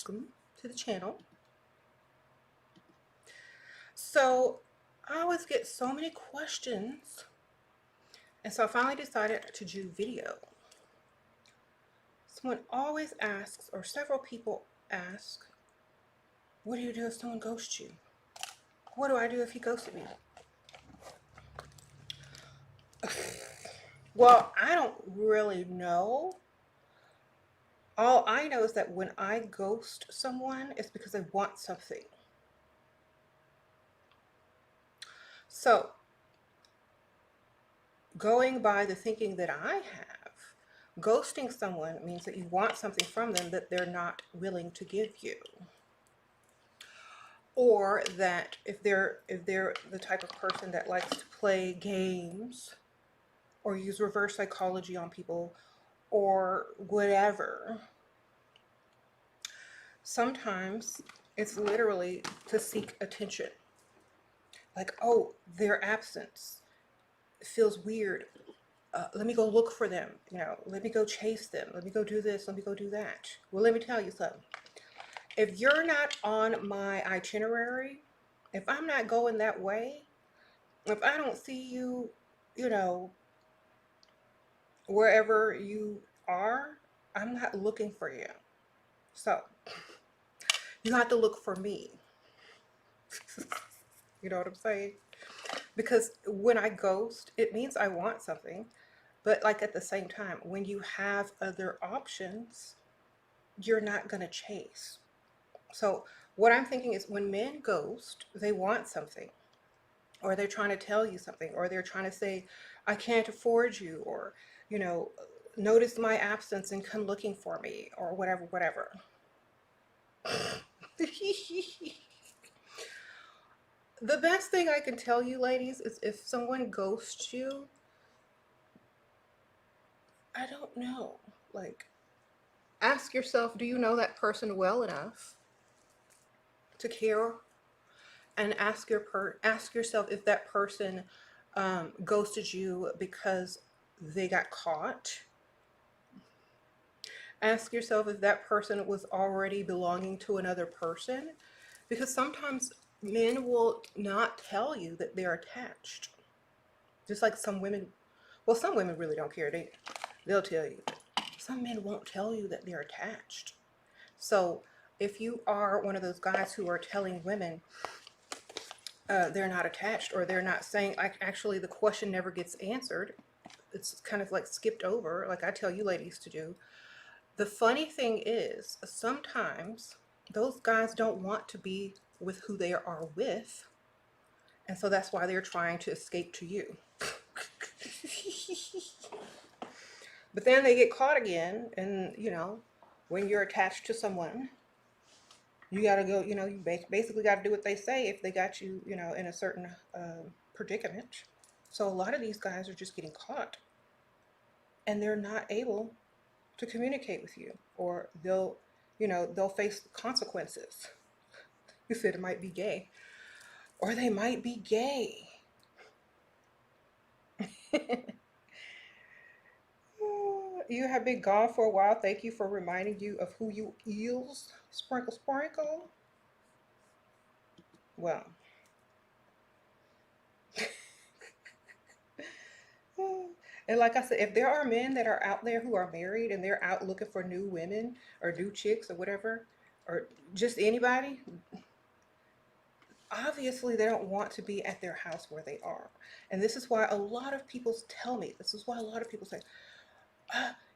welcome to the channel. So I always get so many questions, and so I finally decided to do video. Someone always asks, or several people ask, what do you do if someone ghosts you? What do I do if he ghosted me? Well, I don't really know. All I know is that when I ghost someone, it's because I want something. So going by the thinking that I have, ghosting someone means that you want something from them that they're not willing to give you. Or that if they're the type of person that likes to play games or use reverse psychology on people or whatever, sometimes it's literally to seek attention. Like, oh, their absence feels weird. Let me go look for them. Let me go chase them. Let me go do this. Let me go do that. Well, let me tell you something. If you're not on my itinerary, if I'm not going that way, if I don't see you, you know, wherever you are, I'm not looking for you. So you have to look for me. You know what I'm saying? Because when I ghost, it means I want something. But like at the same time, when you have other options, you're not going to chase. So what I'm thinking is when men ghost, they want something, or they're trying to tell you something, or they're trying to say, I can't afford you, or, you know, notice my absence and come looking for me, or whatever, whatever. The best thing I can tell you, ladies, is if someone ghosts you, I don't know. Like, ask yourself, do you know that person well enough to care? And ask yourself if that person ghosted you because they got caught. Ask yourself if that person was already belonging to another person, because sometimes men will not tell you that they're attached. Just like some women, well, some women really don't care. They'll tell you. Some men won't tell you that they're attached. So if you are one of those guys who are telling women they're not attached, or they're not saying, like, actually the question never gets answered, it's kind of like skipped over, like I tell you ladies to do. The funny thing is, sometimes those guys don't want to be with who they are with, and so that's why they're trying to escape to you. But then they get caught again, and when you're attached to someone, you got to go, you basically got to do what they say if they got you, in a certain predicament. So a lot of these guys are just getting caught, and they're not able to communicate with you, or they'll face consequences. You said it might be gay, or they might be gay. You have been gone for a while. Thank you for reminding you of who you eels. Sprinkle, sprinkle. Well, and like I said, if there are men that are out there who are married and they're out looking for new women or new chicks or whatever, or just anybody, obviously they don't want to be at their house where they are. And this is why a lot of people tell me, this is why a lot of people say,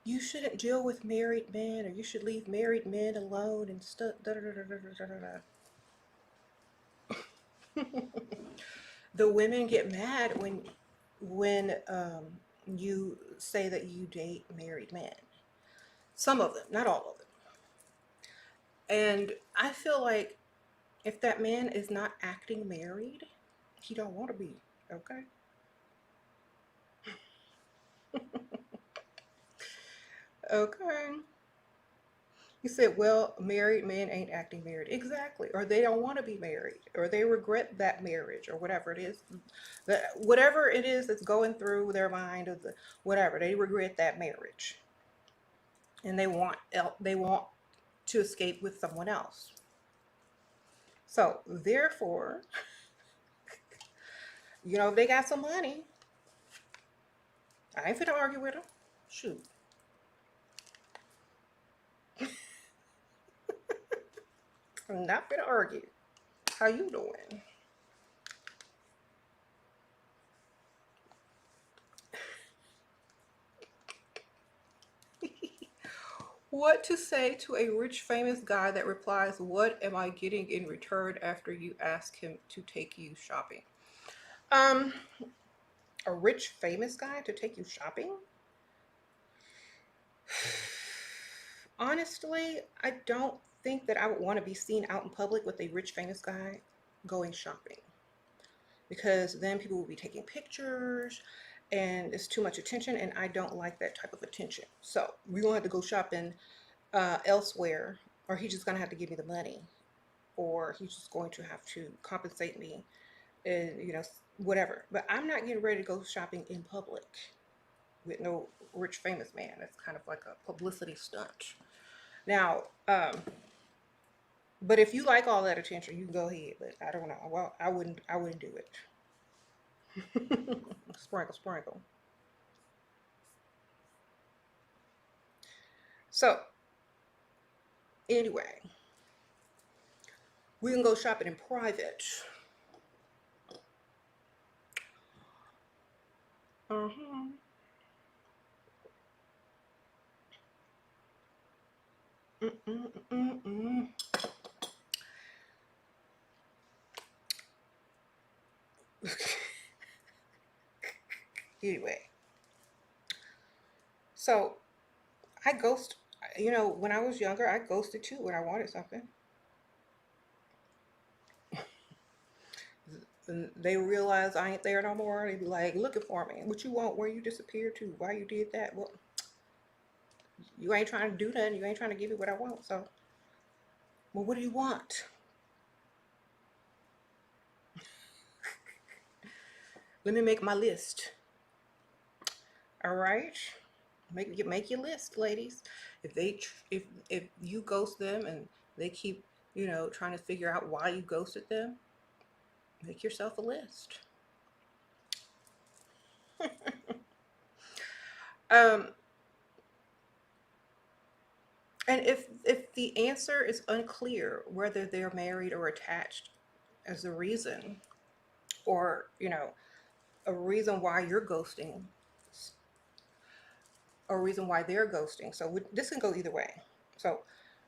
you shouldn't deal with married men, or you should leave married men alone and stuff. The women get mad when you say that you date married men. Some of them, not all of them. And I feel like if that man is not acting married, he don't want to be. Okay. Okay. You said, well, married men ain't acting married. Exactly. Or they don't want to be married, or they regret that marriage, or whatever it is. Whatever it is that's going through their mind, or whatever, they regret that marriage. And they want to escape with someone else. So therefore, if they got some money, I ain't finna argue with them. Shoot. I'm not finna argue. How you doing? What to say to a rich famous guy that replies, "What am I getting in return?" after you ask him to take you shopping? Um, a rich famous guy to take you shopping? Honestly, I don't think that I would want to be seen out in public with a rich famous guy going shopping, because then people will be taking pictures and it's too much attention, and I don't like that type of attention. So we're gonna have to go shopping elsewhere, or he's just gonna have to give me the money, or he's just going to have to compensate me, and whatever. But I'm not getting ready to go shopping in public with no rich famous man. That's kind of like a publicity stunt. Now, but if you like all that attention, you can go ahead. But I don't know. Well, I wouldn't. I wouldn't do it. Sprinkle, sprinkle. So anyway, we can go shopping in private. Uh-huh. Mm-mm-mm-mm. Anyway, so I ghost. When I was younger, I ghosted too when I wanted something. And they realize I ain't there no more. They be like, looking for me. What you want? Where you disappeared to? Why you did that? Well, you ain't trying to do nothing. You ain't trying to give me what I want. So, well, what do you want? Let me make my list. All right, make your list, ladies. If you ghost them and they keep trying to figure out why you ghosted them, make yourself a list. um, and if the answer is unclear whether they're married or attached as a reason, or a reason why you're ghosting, or a reason why they're ghosting. So this can go either way. So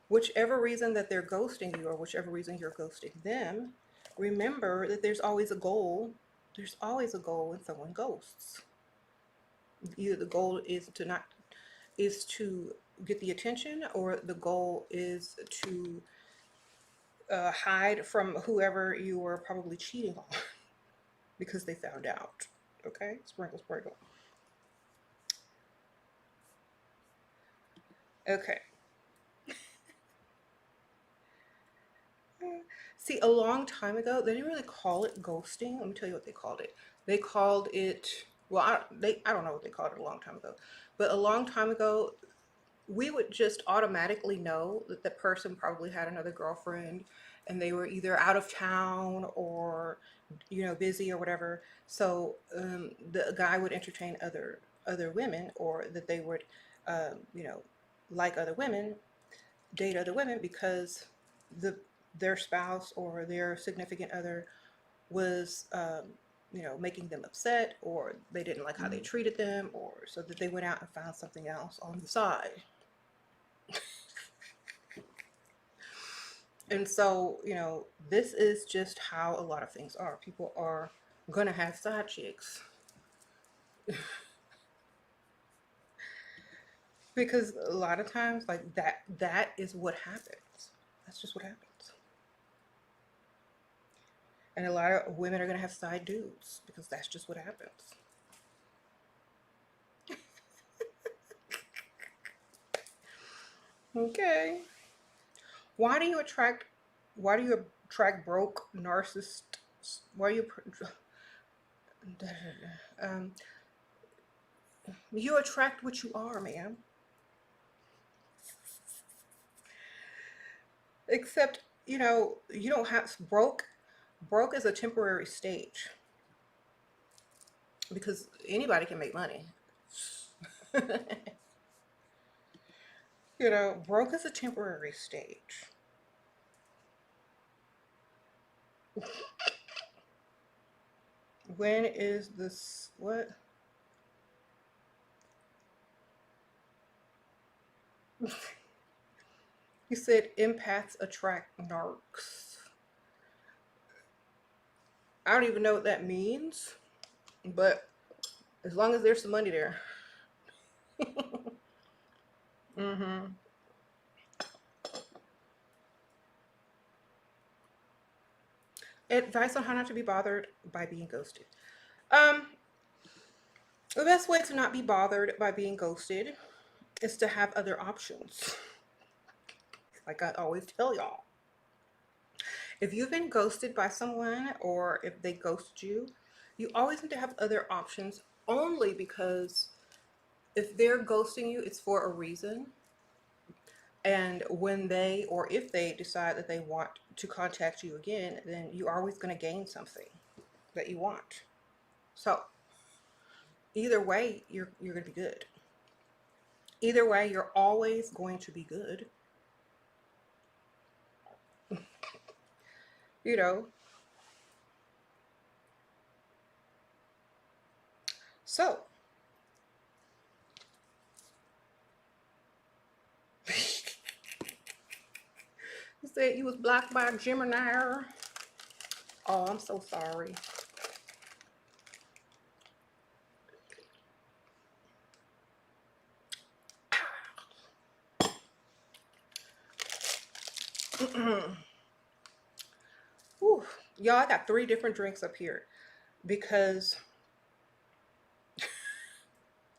whichever reason that they're ghosting you, or whichever reason you're ghosting them, remember that there's always a goal. There's always a goal when someone ghosts. Either the goal is to get the attention, or the goal is to hide from whoever you were probably cheating on because they found out. Okay, sprinkle, sprinkle. Okay. See, a long time ago, they didn't really call it ghosting. Let me tell you what they called it. They called it, well, I don't know what they called it a long time ago, but a long time ago, we would just automatically know that the person probably had another girlfriend, and they were either out of town or busy or whatever. So the guy would entertain other women, or that they would like other women, date other women, because the their spouse or their significant other was making them upset, or they didn't like how they treated them, or so that they went out and found something else on the side. And so, this is just how a lot of things are. People are gonna have side chicks because a lot of times, like that is what happens. That's just what happens. And a lot of women are gonna have side dudes because that's just what happens. Okay. Why do you attract? Why do you attract broke narcissists? Why do you? Um, you attract what you are, ma'am. Except, you know, you don't have broke is a temporary stage because anybody can make money. You know, broke is a temporary stage. When is this what? You said empaths attract narcs. I don't even know what that means, but as long as there's some money there. Mm-hmm. Advice on how not to be bothered by being ghosted. Um, the best way to not be bothered by being ghosted is to have other options. Like I always tell y'all, if you've been ghosted by someone or if they ghost you, you always need to have other options only because if they're ghosting you, it's for a reason. And when they or if they decide that they want to contact you again, then you're always going to gain something that you want. So either way, you're going to be good. Either way, you're always going to be good. You know. So you said you was blocked by a Gemini. Oh, I'm so sorry. Whew. Y'all, I got 3 different drinks up here because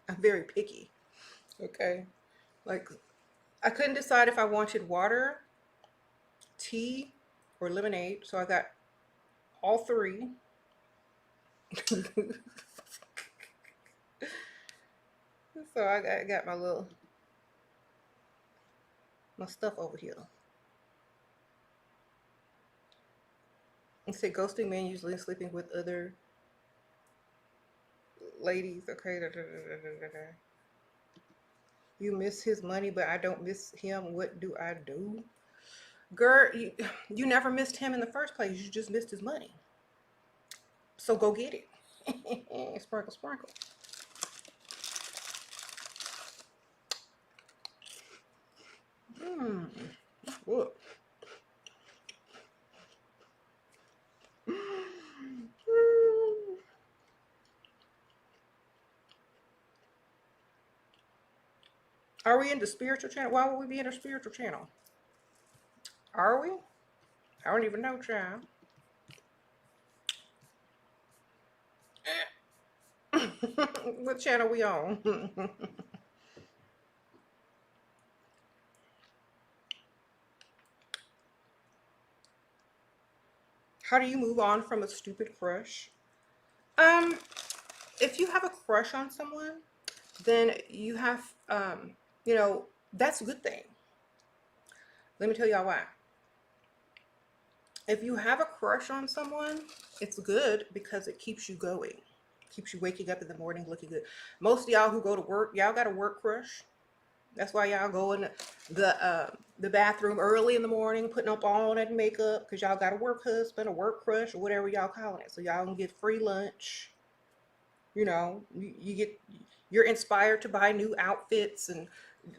I'm very picky. Okay. Like, I couldn't decide if I wanted water, tea, or lemonade. So I got all 3. So I got my stuff over here. It said ghosting men usually sleeping with other ladies. Okay. Da, da, da, da, da, da. You miss his money, but I don't miss him. What do I do? Girl, you never missed him in the first place. You just missed his money. So go get it. Sprinkle, sprinkle. Hmm. Look. Are we in the spiritual channel? Why would we be in a spiritual channel? Are we? I don't even know, child. What channel we on? How do you move on from a stupid crush? Um, if you have a crush on someone, then you have, you know, that's a good thing. Let me tell y'all why. If you have a crush on someone, it's good because it keeps you going. Keeps you waking up in the morning looking good. Most of y'all who go to work, y'all got a work crush. That's why y'all go in the bathroom early in the morning, putting up all that makeup because y'all got a work husband, a work crush, or whatever y'all calling it. So y'all can get free lunch. You know, you're inspired to buy new outfits and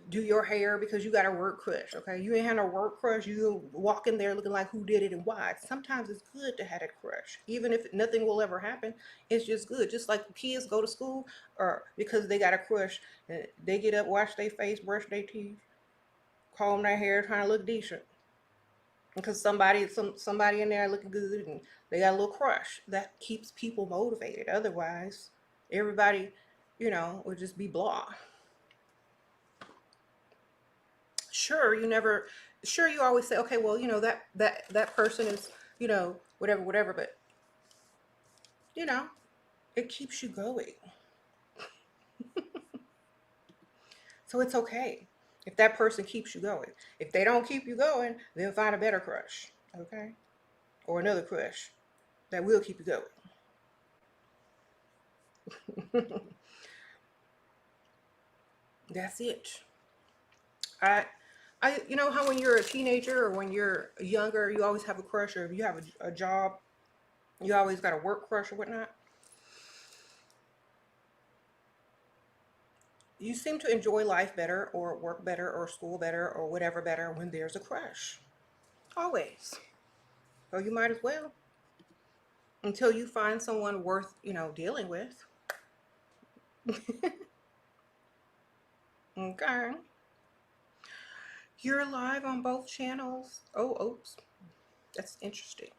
do your hair because you got a work crush. Okay, you ain't had no work crush. You walk in there looking like who did it and why. Sometimes it's good to have a crush, even if nothing will ever happen. It's just good. Just like kids go to school or because they got a crush, they get up, wash their face, brush their teeth, comb their hair, trying to look decent because somebody in there looking good and they got a little crush. That keeps people motivated. Otherwise, everybody, you know, would just be blah. Sure, you always say, okay, well, you know, that person is, you know, whatever, whatever, but you know, it keeps you going. So it's okay. If that person keeps you going. If they don't keep you going, then find a better crush, okay? Or another crush that will keep you going. That's it. I, you know how when you're a teenager or when you're younger, you always have a crush, or if you have a job, you always got a work crush or whatnot. You seem to enjoy life better, or work better, or school better, or whatever better when there's a crush. Always. So you might as well until you find someone worth, dealing with. Okay. You're live on both channels. Oh, oops. That's interesting.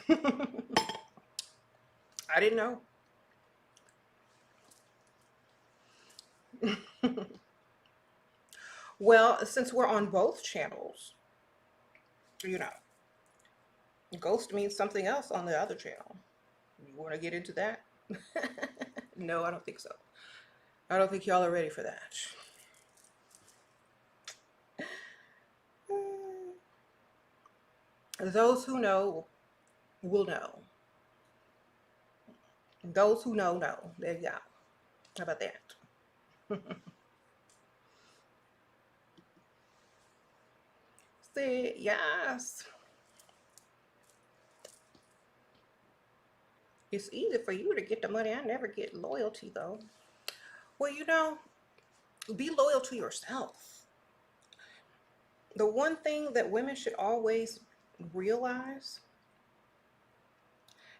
I didn't know. Well, since we're on both channels, you know, ghost means something else on the other channel. You want to get into that? No, I don't think so. I don't think y'all are ready for that. Those who know will know. Those who know, know. There you go. How about that? See, yes. It's easy for you to get the money. I never get loyalty, though. Well, be loyal to yourself. The one thing that women should always realize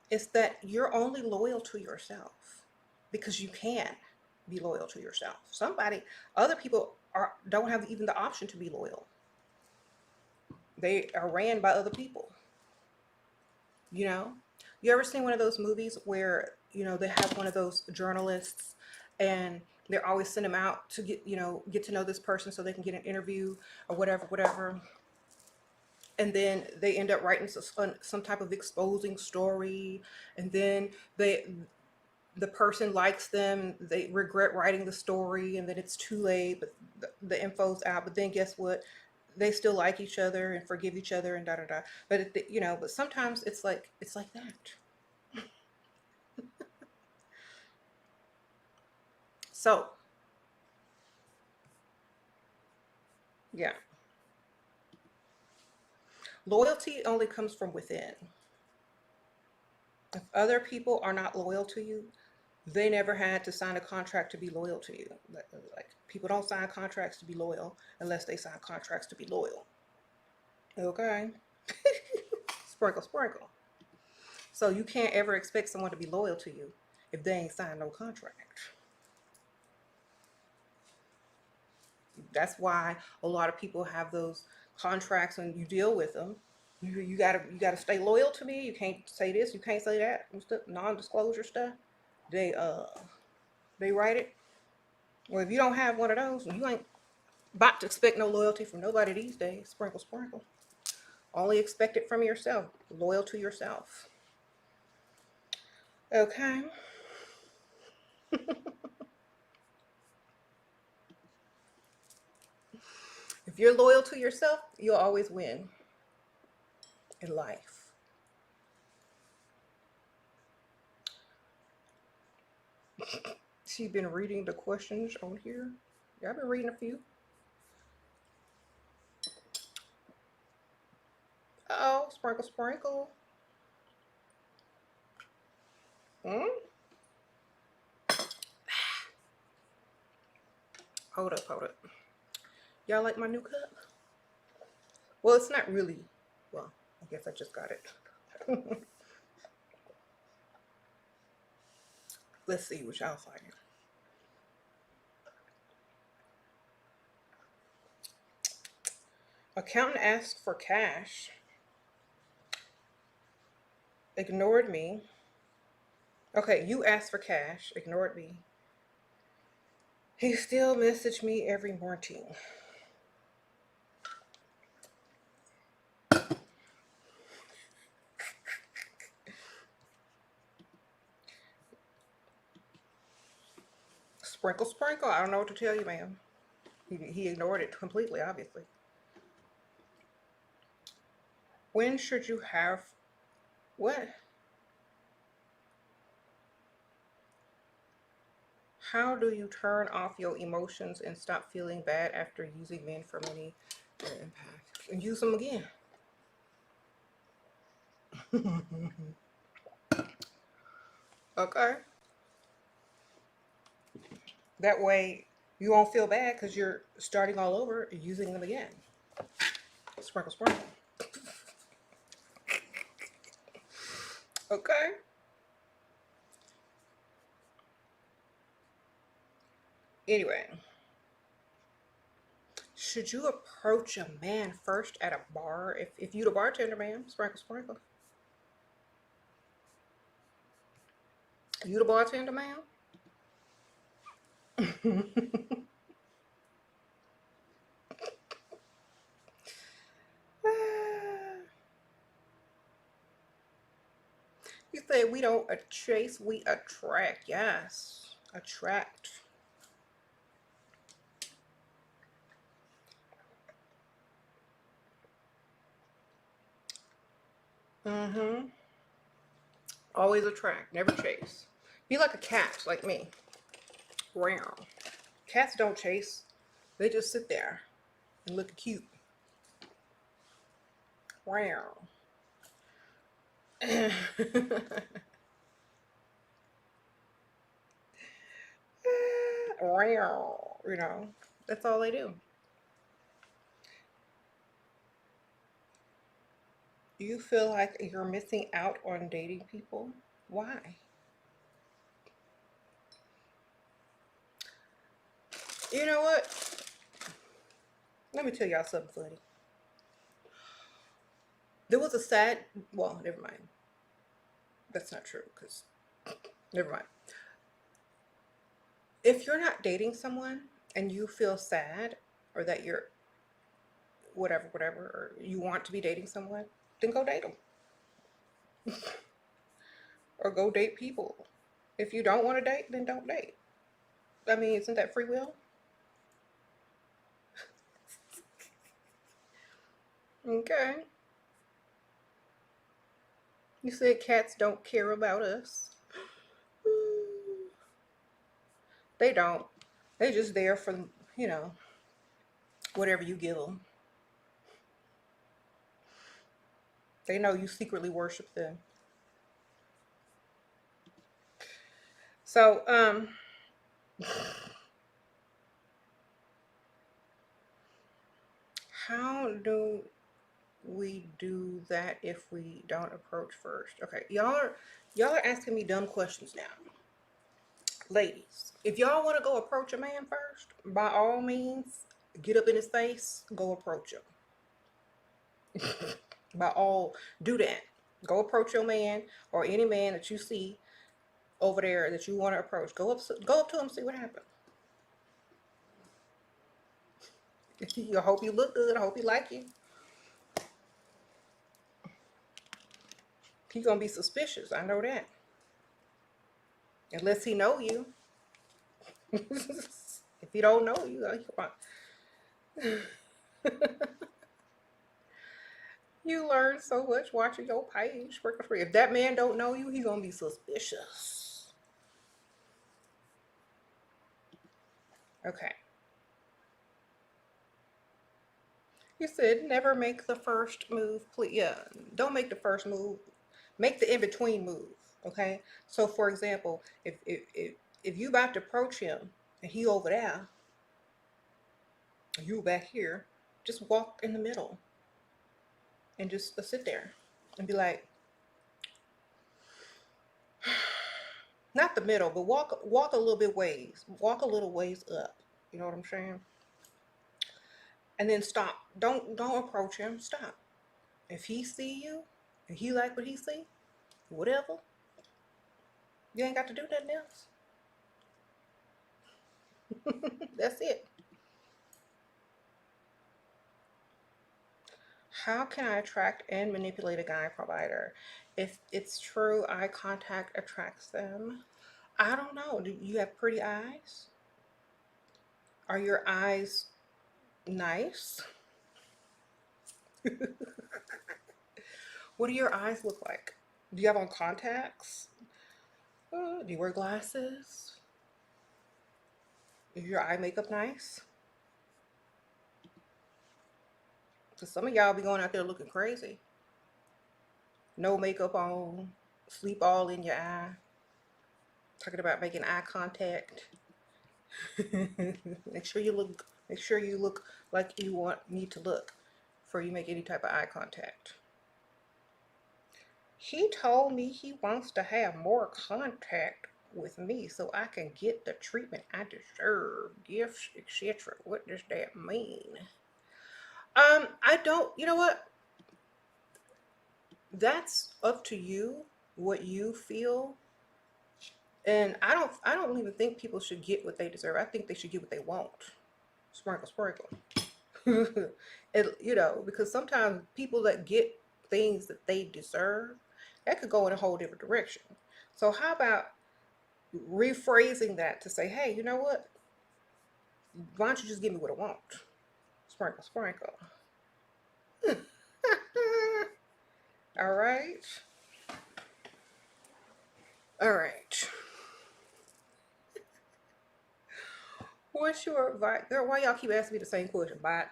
is that you're only loyal to yourself because you can be loyal to yourself. Other people don't have even the option to be loyal. They are ran by other people. You know, you ever seen one of those movies where, they have one of those journalists and they're always send them out to get to know this person so they can get an interview or whatever. And then they end up writing some type of exposing story. And then the person likes them, they regret writing the story, and then it's too late, but the info's out. But then guess what? They still like each other and forgive each other and da da da. But but sometimes it's like that. So yeah, loyalty only comes from within. If other people are not loyal to you, they never had to sign a contract to be loyal to you. Like people don't sign contracts to be loyal unless they sign contracts to be loyal. Okay. Sprinkle, sprinkle. So you can't ever expect someone to be loyal to you if they ain't signed no contract. That's why a lot of people have those contracts when you deal with them. You gotta stay loyal to me. You can't say this, you can't say that. Non-disclosure stuff. They write it. Well, if you don't have one of those, you ain't about to expect no loyalty from nobody these days. Sprinkle, sprinkle. Only expect it from yourself. Loyal to yourself. Okay. If you're loyal to yourself, you'll always win in life. She's been reading the questions on here. Yeah, I've been reading a few. Oh, sprinkle, sprinkle. Hmm? Hold up, hold up. Y'all like my new cup? Well, it's not really. Well, I guess I just got it. Let's see what y'all find. Accountant asked for cash. Ignored me. Okay, you asked for cash. Ignored me. He still messaged me every morning. Sprinkle, sprinkle. I don't know what to tell you, ma'am. He ignored it completely, obviously. When should you have what? How do you turn off your emotions and stop feeling bad after using men for money and impact? And use them again. Okay. That way you won't feel bad because you're starting all over using them again. Sprinkle, sprinkle. Okay. Anyway, should you approach a man first at a bar? If you the bartender, ma'am, sprinkle, sprinkle. You the bartender, ma'am? You say we don't chase, we attract. Yes, attract. Mm-hmm. Always attract, never chase. Be like a cat, like me. Wow. Cats don't chase. They just sit there and look cute. Wow. Wow. You know, that's all they do. You feel like you're missing out on dating people? Why? You know what? Let me tell y'all something funny. There was a sad, well, never mind. That's not true because, never mind. If you're not dating someone and you feel sad or that you're whatever, whatever, or you want to be dating someone, then go date them or go date people. If you don't want to date, then don't date. I mean, isn't that free will? Okay. You said cats don't care about us. They don't. They just there for, you know, whatever you give them. They know you secretly worship them. So, how do we do that if we don't approach first? Okay, y'all are asking me dumb questions now. Ladies, if y'all want to go approach a man first, by all means, get up in his face, go approach him. By all, do that. Go approach your man or any man that you see over there that you want to approach. Go up to him, see what happens. I hope you look good. I hope he like you. He gonna be suspicious. I know that. Unless he know you. If he don't know you, you learn so much watching your page. If that man don't know you, he gonna be suspicious. Okay. You said never make the first move, please. Yeah, don't make the first move. Make the in-between move. Okay. So for example, if you about to approach him and he over there, you back here, just walk in the middle and just sit there and be like, not the middle, but walk a little bit ways, walk a little ways up. You know what I'm saying? And then stop. Don't approach him. Stop. If he see you and he like what he see, whatever, you ain't got to do nothing else. That's it. How can I attract and manipulate a guy provider? If it's true, eye contact attracts them. I don't know. Do you have pretty eyes? Are your eyes nice? What do your eyes look like? Do you have on contacts? Do you wear glasses? Is your eye makeup nice? Because some of y'all be going out there looking crazy. No makeup on, sleep all in your eye. Talking about making eye contact. Make sure you look like you need to look before you make any type of eye contact. He told me he wants to have more contact with me so I can get the treatment I deserve, gifts, etc. What does that mean? I don't, you know what? That's up to you, what you feel. And I don't even think people should get what they deserve. I think they should get what they want. Sprinkle, sprinkle. Because sometimes people that get things that they deserve, that could go in a whole different direction. So how about rephrasing that to say, hey, you know what? Why don't you just give me what I want? Sprinkle, sprinkle. All right. All right. What's your advice? Girl, why y'all keep asking me the same question? Bot.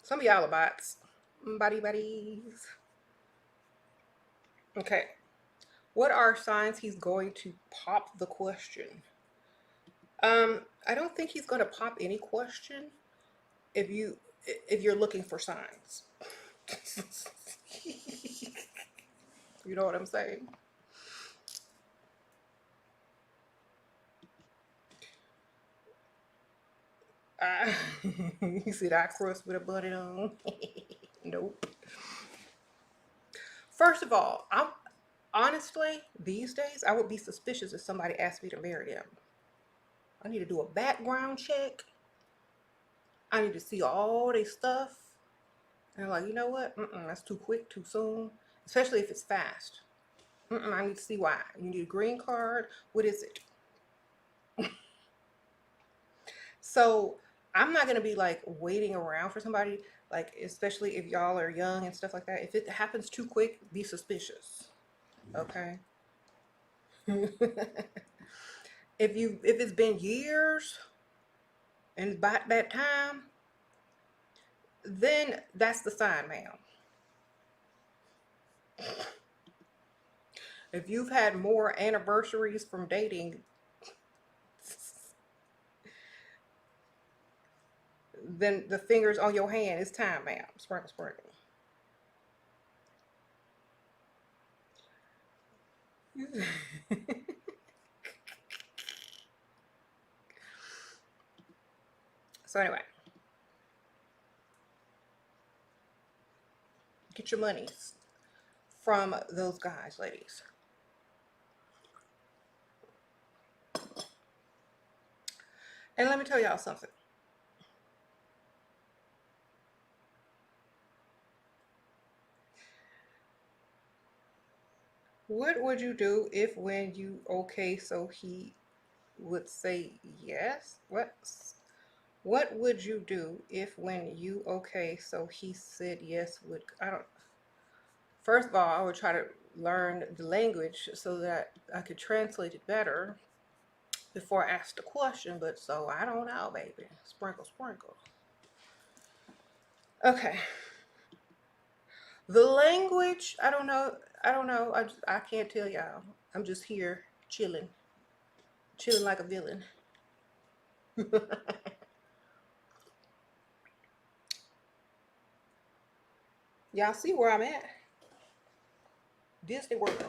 Some of y'all are bots. Buddies. Okay. What are signs he's going to pop the question? I don't think he's going to pop any question if you're looking for signs. You know what I'm saying? Uh, you see that crust with a button on? Nope. First of all, I'm honestly these days I would be suspicious if somebody asked me to marry them. I need to do a background check. I need to see all their stuff. And I'm like, you know what? That's too quick, too soon. Especially if it's fast. I need to see why. You need a green card. What is it? So I'm not gonna be like waiting around for somebody, like especially if y'all are young and stuff like that. If it happens too quick, be suspicious. Okay. If it's been years and about that time, then that's the sign, ma'am. If you've had more anniversaries from dating, then the fingers on your hand, it's time, ma'am. Sprinkle, sprinkle. So anyway, get your monies from those guys, ladies. And let me tell y'all something. What would you do if when you okay, so he would say yes? What would you do if when you okay, so he said yes would I don't first of all, I would try to learn the language so that I could translate it better before I ask the question, but so I don't know, baby. Sprinkle, sprinkle. Okay. The language, I don't know. I don't know. I can't tell y'all. I'm just here chilling. Chilling like a villain. Y'all see where I'm at? Disney World.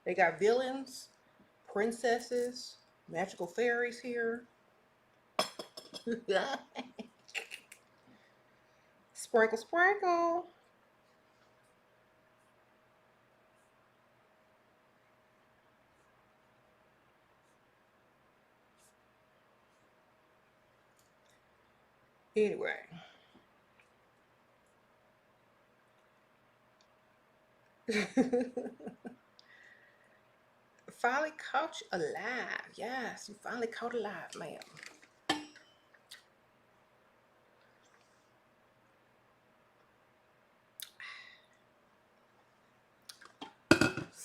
They got villains, princesses, magical fairies here. Sprinkle, sprinkle. Anyway. Finally caught you alive. Yes, you finally caught alive, ma'am.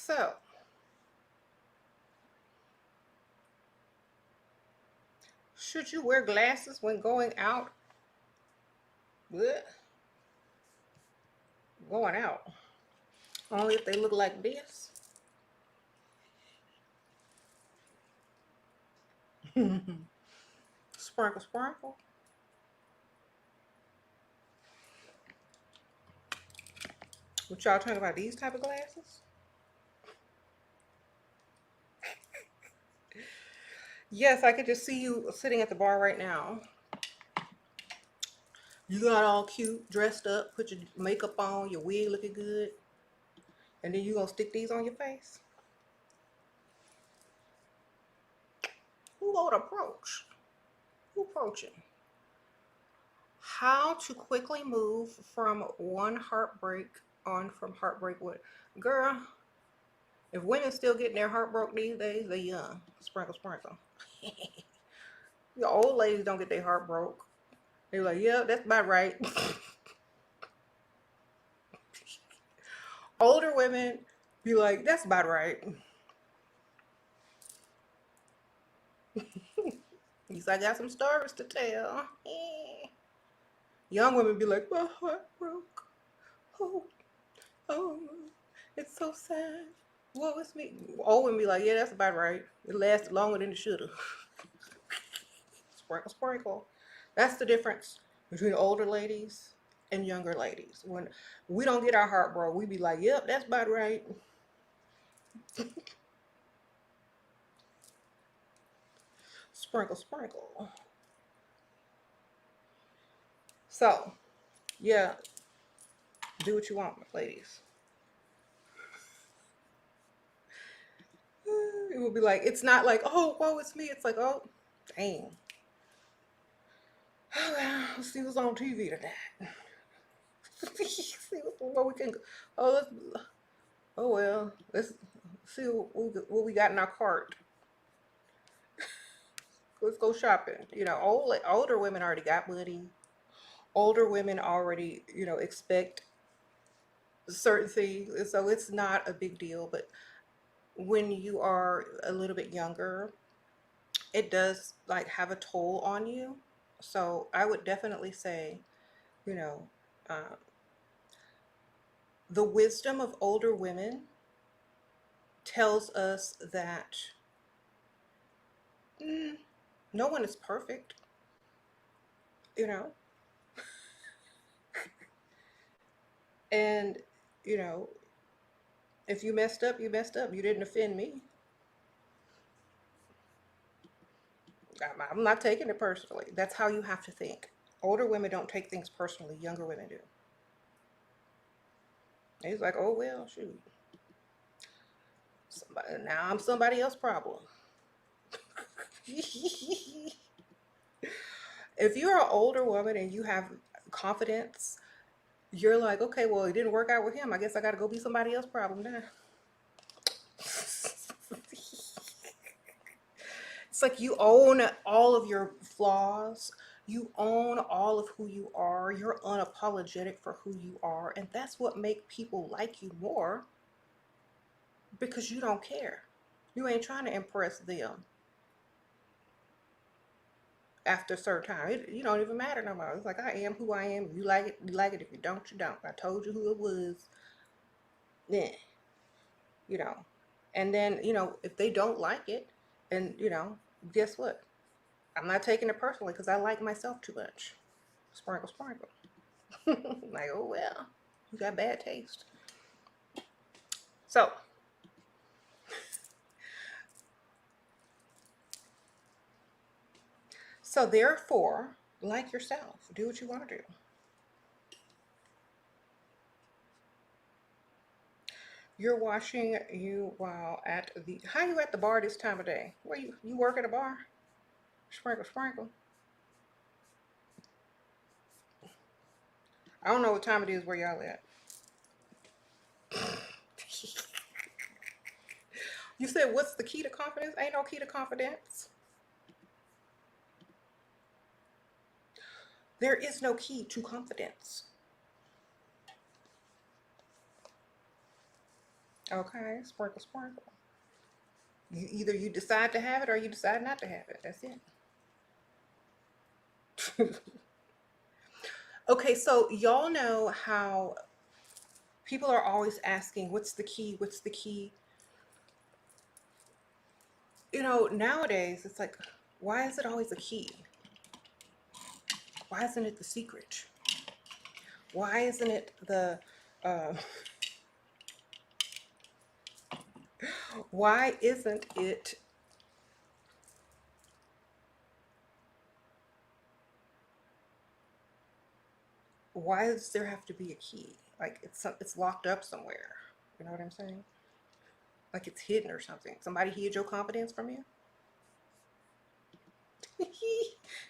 So, should you wear glasses when going out? Blech. Going out. Only if they look like this. Sprinkle, sprinkle. What y'all talking about, these type of glasses? Yes, I could just see you sitting at the bar right now. You got all cute, dressed up, put your makeup on, your wig looking good, and then you gonna stick these on your face? Who gonna approach? Who approaching? How to quickly move from one heartbreak on from heartbreak with, girl, if women still getting their heart broke these days, they young. Sprinkle, sprinkle. The old ladies don't get their heart broke. They're like, yeah, that's about right. Older women be like, that's about right. At least I got some stories to tell. Young women be like, my heart broke. Oh, oh, it's so sad. What was me? Old women be like, yeah, that's about right. It lasted longer than it should have. Sprinkle, sprinkle. That's the difference between older ladies and younger ladies. When we don't get our heart broke, we be like, yep, that's about right. Sprinkle, sprinkle. So, yeah, do what you want, ladies. It will be like, it's not like, oh, whoa, it's me. It's like, oh, dang. Oh, well, let's see what's on TV today. See what we can. Oh, oh well. Let's see what we got in our cart. Let's go shopping. You know, older women already got money. Older women already, expect certain things, and so it's not a big deal. But when you are a little bit younger, it does like have a toll on you. So I would definitely say, you know, um, the wisdom of older women tells us that mm, no one is perfect, you know, and you know, if you messed up, you messed up. You didn't offend me. I'm not taking it personally. That's how you have to think. Older women don't take things personally. Younger women do. He's like, oh well, shoot. Now I'm somebody else's problem. If you're an older woman and you have confidence, you're like, okay, well, it didn't work out with him. I guess I got to go be somebody else's problem now. It's like you own all of your flaws. You own all of who you are. You're unapologetic for who you are. And that's what makes people like you more, because you don't care. You ain't trying to impress them after a certain time. You don't even matter no more. It's like, I am who I am. If you like it, you like it. If you don't, you don't. I told you who it was. Then, you know. And then, if they don't like it, and, guess what? I'm not taking it personally because I like myself too much. Sprinkle, sprinkle. Like, oh well, you got bad taste. So, therefore, like yourself. Do what you want to do. You're watching you while at the. How you at the bar this time of day? Where you work at a bar? Sprinkle, sprinkle. I don't know what time it is where y'all at. You said, what's the key to confidence? Ain't no key to confidence. There is no key to confidence. Okay, sprinkle, sprinkle. Either you decide to have it or you decide not to have it. That's it. Okay, so y'all know how people are always asking, what's the key? What's the key? You know, nowadays it's like, why is it always a key? Why isn't it the secret? Why isn't it the, uh, why isn't it, why does there have to be a key? Like it's locked up somewhere. You know what I'm saying? Like it's hidden or something. Somebody hid your confidence from you?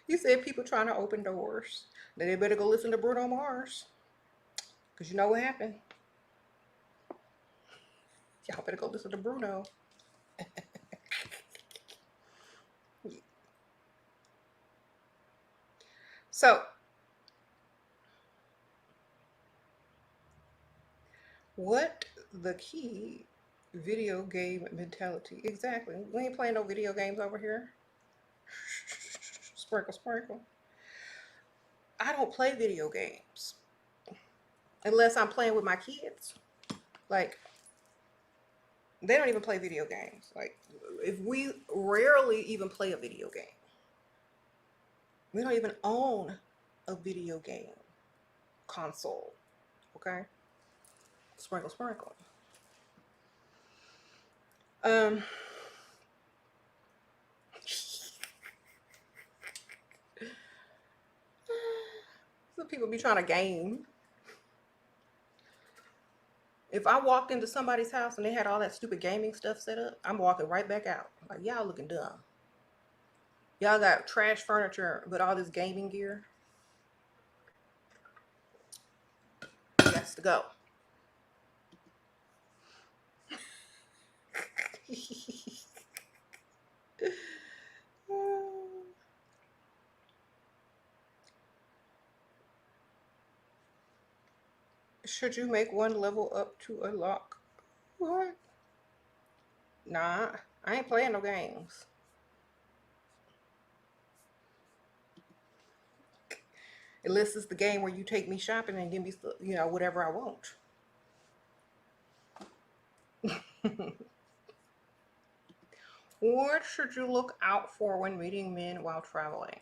You said people trying to open doors. Then they better go listen to Bruno Mars. Because you know what happened? Y'all better go listen to Bruno. So, what the key video game mentality? Exactly. We ain't playing no video games over here. Sprinkle, sprinkle. I don't play video games unless I'm playing with my kids. Like, they don't even play video games. Like, if we rarely even play a video game, we don't even own a video game console. Okay? Sprinkle, sprinkle. Um, some people be trying to game. If I walked into somebody's house and they had all that stupid gaming stuff set up, I'm walking right back out. Like, y'all looking dumb. Y'all got trash furniture, but all this gaming gear. Has to go. Should you make one level up to unlock? What? Nah, I ain't playing no games. Unless it's the game where you take me shopping and give me, you know, whatever I want. What should you look out for when meeting men while traveling?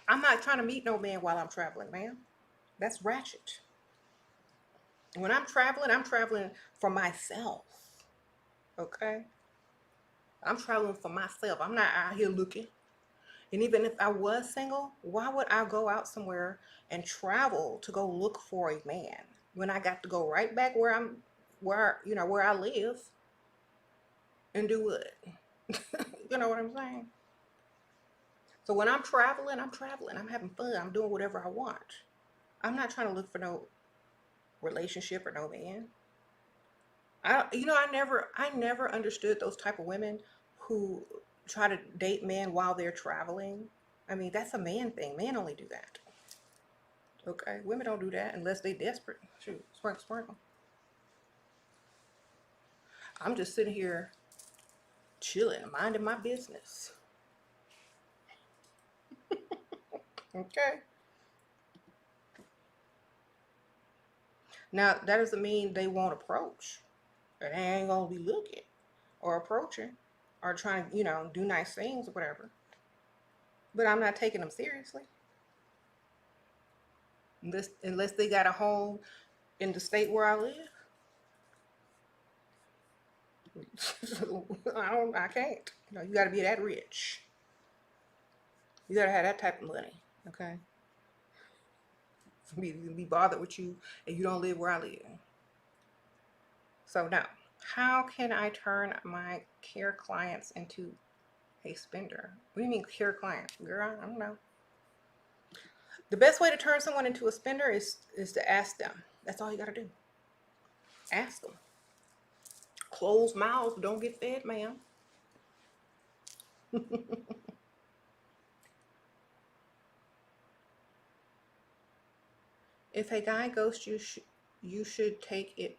I'm not trying to meet no man while I'm traveling, man. That's ratchet. When I'm traveling for myself. Okay? I'm traveling for myself. I'm not out here looking. And even if I was single, why would I go out somewhere and travel to go look for a man when I got to go right back where I live and do what? You know what I'm saying? So when I'm traveling, I'm traveling. I'm having fun. I'm doing whatever I want. I'm not trying to look for no relationship or no man. I never understood those type of women who try to date men while they're traveling. I mean, that's a man thing. Men only do that. Okay, women don't do that unless they desperate. Shoot, sprinkle, sprinkle. I'm just sitting here chilling, minding my business. Okay. Now that doesn't mean they won't approach. Or they ain't gonna be looking or approaching or trying to, do nice things or whatever. But I'm not taking them seriously unless they got a home in the state where I live. I can't. You got to be that rich. You got to have that type of money. Okay. For me to be bothered with you and you don't live where I live. So now, how can I turn my care clients into a spender? What do you mean care client? Girl, I don't know. The best way to turn someone into a spender is to ask them. That's all you got to do. Ask them. Closed mouths don't get fed, ma'am. If a guy ghosts you, you should take it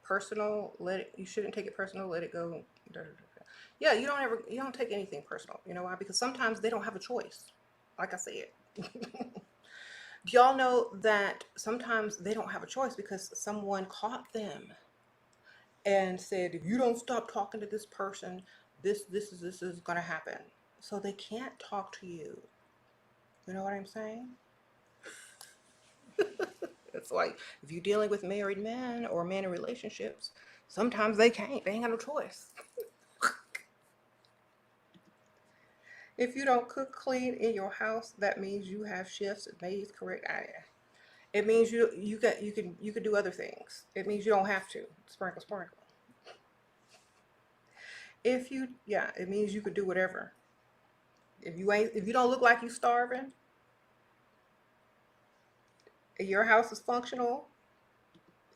personal. You shouldn't take it personal. Let it go. Da, da, da, da. Yeah, you don't take anything personal. You know why? Because sometimes they don't have a choice. Like I said. Do y'all know that sometimes they don't have a choice because someone caught them and said, if you don't stop talking to this person, this is gonna happen. So they can't talk to you. You know what I'm saying? It's like if you're dealing with married men or men in relationships, sometimes they can't. They ain't got no choice. If you don't cook clean in your house, that means you have shifts, maids, correct? It means you can do other things. It means you don't have to sprinkle sprinkle. It means you could do whatever. If you don't look like you starving, and your house is functional,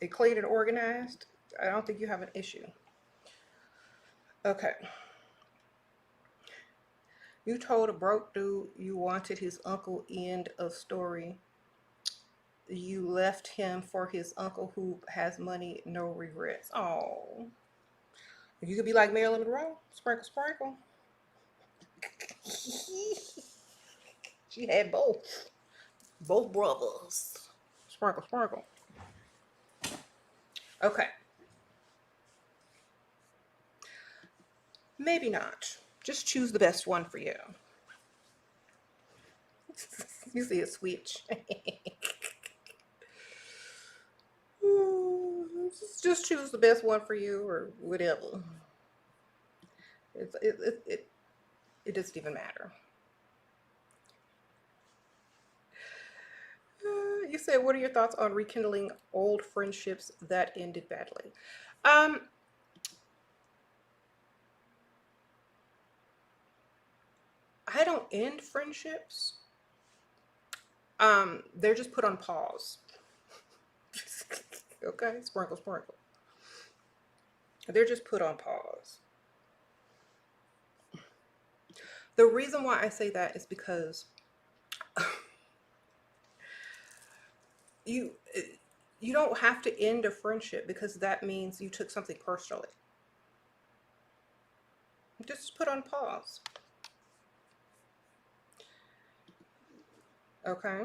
and clean and organized, I don't think you have an issue. Okay. You told a broke dude you wanted his uncle, end of story. You left him for his uncle who has money, no regrets. Oh. You could be like Marilyn Monroe. Sprinkle, sprinkle. She had both. Both brothers. Sprinkle, sprinkle. Okay. Maybe not. Just choose the best one for you. You see a switch. Just choose the best one for you or whatever. It's, it doesn't even matter. You said, what are your thoughts on rekindling old friendships that ended badly? Um, I don't end friendships. They're just put on pause. Okay, sprinkle, sprinkle. They're just put on pause. The reason why I say that is because you you don't have to end a friendship because that means you took something personally. Just put on pause. Okay.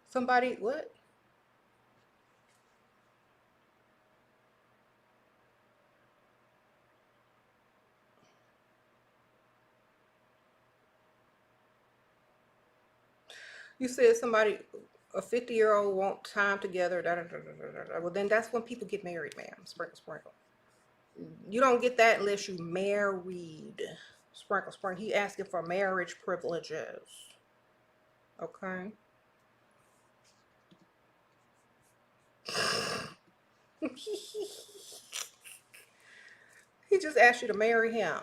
Somebody, what? You said somebody, a 50-year-old want time together. Da, da, da, da, da, da. Well, then that's when people get married, ma'am. Sprinkle, sprinkle. You don't get that unless you married. Sprinkle, sprinkle. He asking for marriage privileges. Okay. He just asked you to marry him.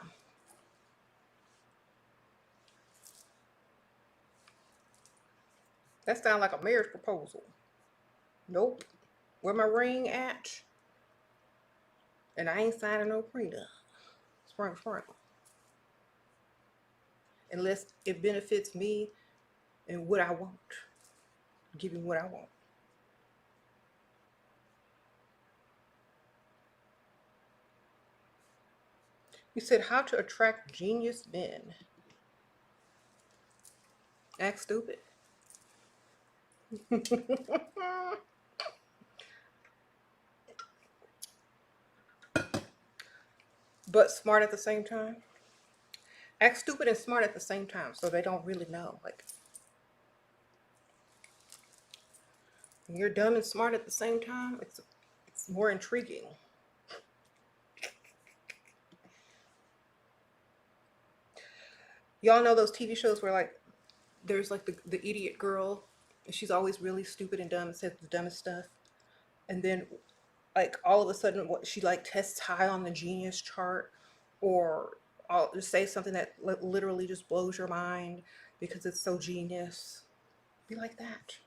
That sounds like a marriage proposal. Nope. Where my ring at? And I ain't signing no prenup. Sprinkle, sprinkle. Unless it benefits me and what I want. Give me what I want. You said how to attract genius men. Act stupid. But smart at the same time. Act stupid and smart at the same time, so they don't really know. Like, when you're dumb and smart at the same time, it's more intriguing. Y'all know those TV shows where like there's like the idiot girl, and she's always really stupid and dumb and says the dumbest stuff, and then like all of a sudden what she like tests high on the genius chart, or I'll just say something that literally just blows your mind because it's so genius. Be like that.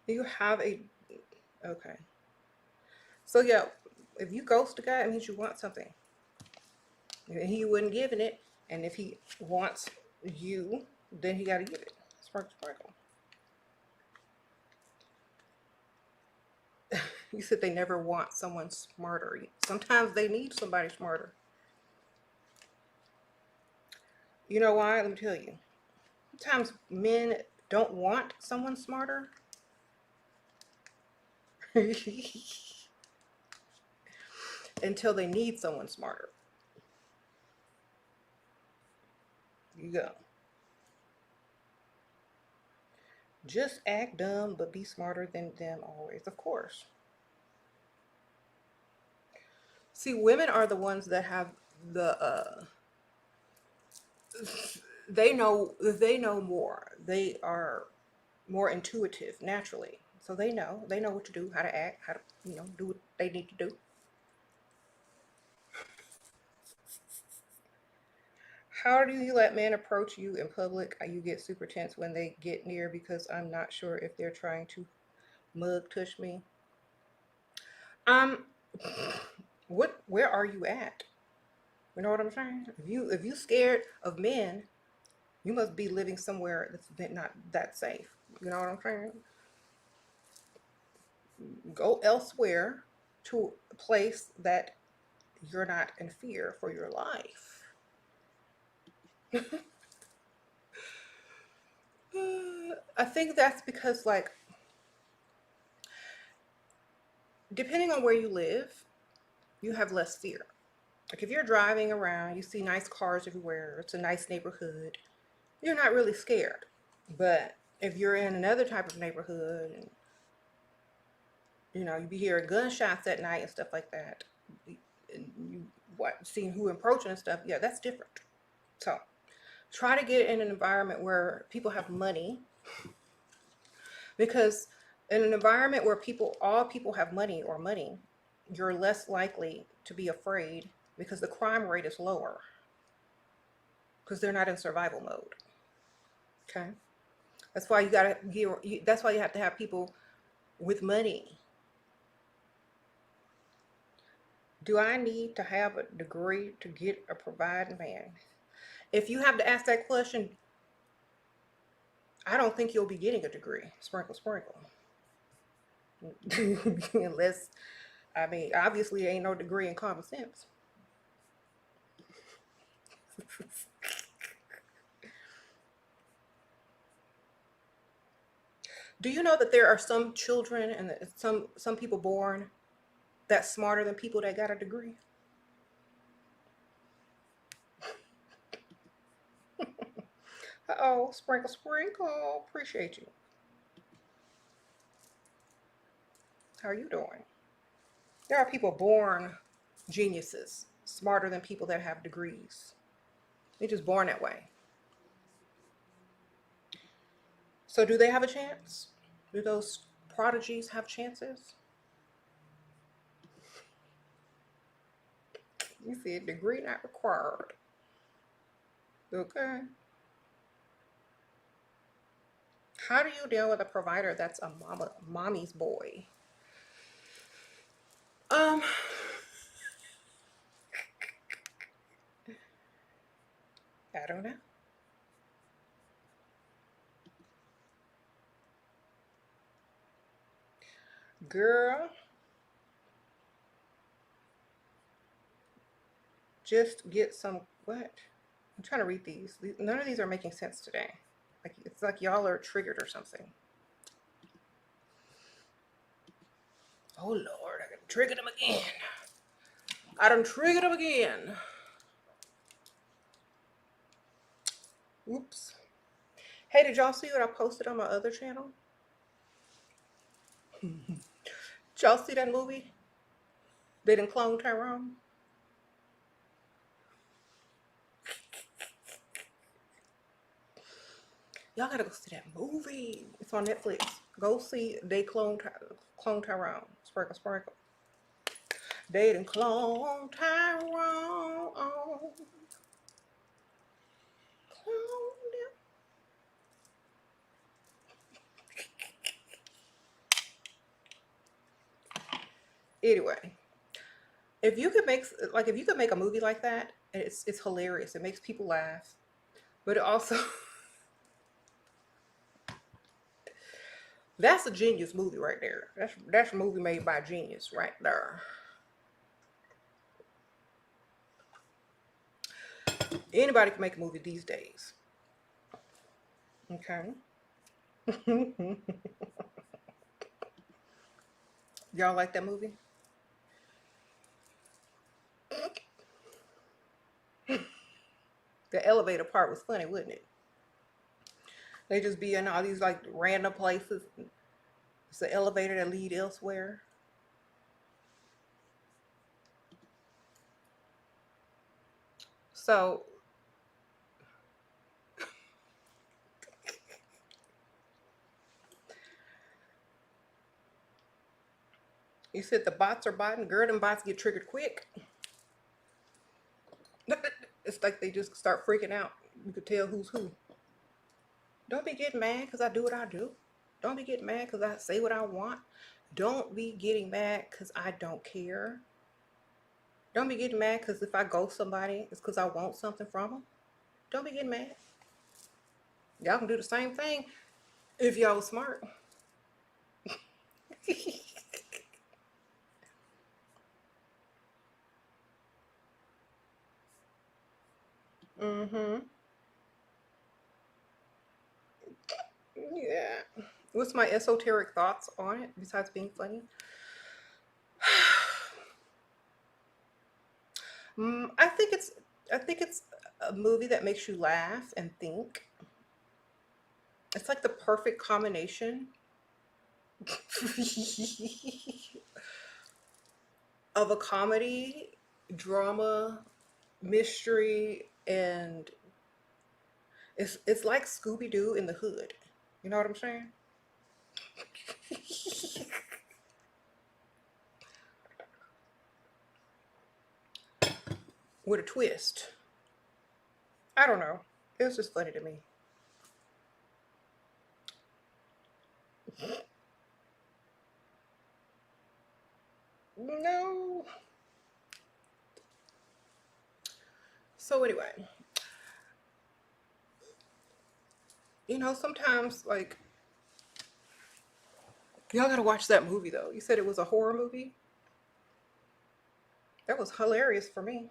You have a okay. So yeah, if you ghost a guy, it means you want something. And he wasn't giving it. And if he wants you, then he got to give it. Sparkle, sparkle. You said they never want someone smarter. Sometimes they need somebody smarter. You know why? Let me tell you. Sometimes men don't want someone smarter. Until they need someone smarter. You go. Just act dumb, but be smarter than them always. Of course. See, women are the ones that have the they know more. They are more intuitive naturally. So they know what to do, how to act, how to, do what they need to do. How do you let men approach you in public? You get super tense when they get near because I'm not sure if they're trying to mug tush me. Um, where are you at? You know what I'm saying? If you scared of men, you must be living somewhere that's not that safe. You know what I'm saying? Go elsewhere to a place that you're not in fear for your life. I think that's because, like, depending on where you live, you have less fear. Like, if you're driving around, you see nice cars everywhere, it's a nice neighborhood, you're not really scared. But if you're in another type of neighborhood and you be hearing gunshots at night and stuff like that, and seeing who approaching and stuff, yeah, that's different. So try to get in an environment where people have money, because in an environment where all people have money, you're less likely to be afraid because the crime rate is lower because they're not in survival mode. Okay, that's why that's why you have to have people with money. Do I need to have a degree to get a providing man? If you have to ask that question, I don't think you'll be getting a degree. Sprinkle, sprinkle. Unless, I mean, obviously ain't no degree in common sense. Do you know that there are some children and some people born that's smarter than people that got a degree? Uh-oh, sprinkle, sprinkle. Appreciate you. How are you doing? There are people born geniuses, smarter than people that have degrees. They're just born that way. So do they have a chance? Do those prodigies have chances? You see, a degree not required. Okay. How do you deal with a provider that's a mommy's boy? Um, I don't know. Girl, just get some, what? I'm trying to read these. None of these are making sense today. Like, it's like y'all are triggered or something. Oh Lord, I done triggered him again. I done triggered him again. Oops. Hey, did y'all see what I posted on my other channel? Did y'all see that movie? They didn't clone Tyrone. Y'all gotta go see that movie. It's on Netflix. Go see They Clone Tyrone. Sprinkle, sprinkle. They didn't clone Tyrone. Clone them. Anyway, if you could make a movie like that and it's hilarious. It makes people laugh, but it also that's a genius movie right there. That's a movie made by a genius right there. Anybody can make a movie these days. Okay. Y'all like that movie? The elevator part was funny, wasn't it? They just be in all these like random places. It's the elevator that lead elsewhere. So you said the bots are botting. Girl, them bots get triggered quick. It's like they just start freaking out. You could tell who's who. Don't be getting mad because I do what I do. Don't be getting mad because I say what I want. Don't be getting mad because I don't care. Don't be getting mad because if I ghost somebody, it's because I want something from them. Don't be getting mad. Y'all can do the same thing if y'all was smart. Mm-hmm. Yeah. What's my esoteric thoughts on it besides being funny? I think it's a movie that makes you laugh and think. It's like the perfect combination of a comedy, drama, mystery, and it's like Scooby Doo in the hood. You know what I'm saying? With a twist. I don't know. It was just funny to me. No. So anyway, sometimes like y'all gotta watch that movie though. You said it was a horror movie. That was hilarious for me.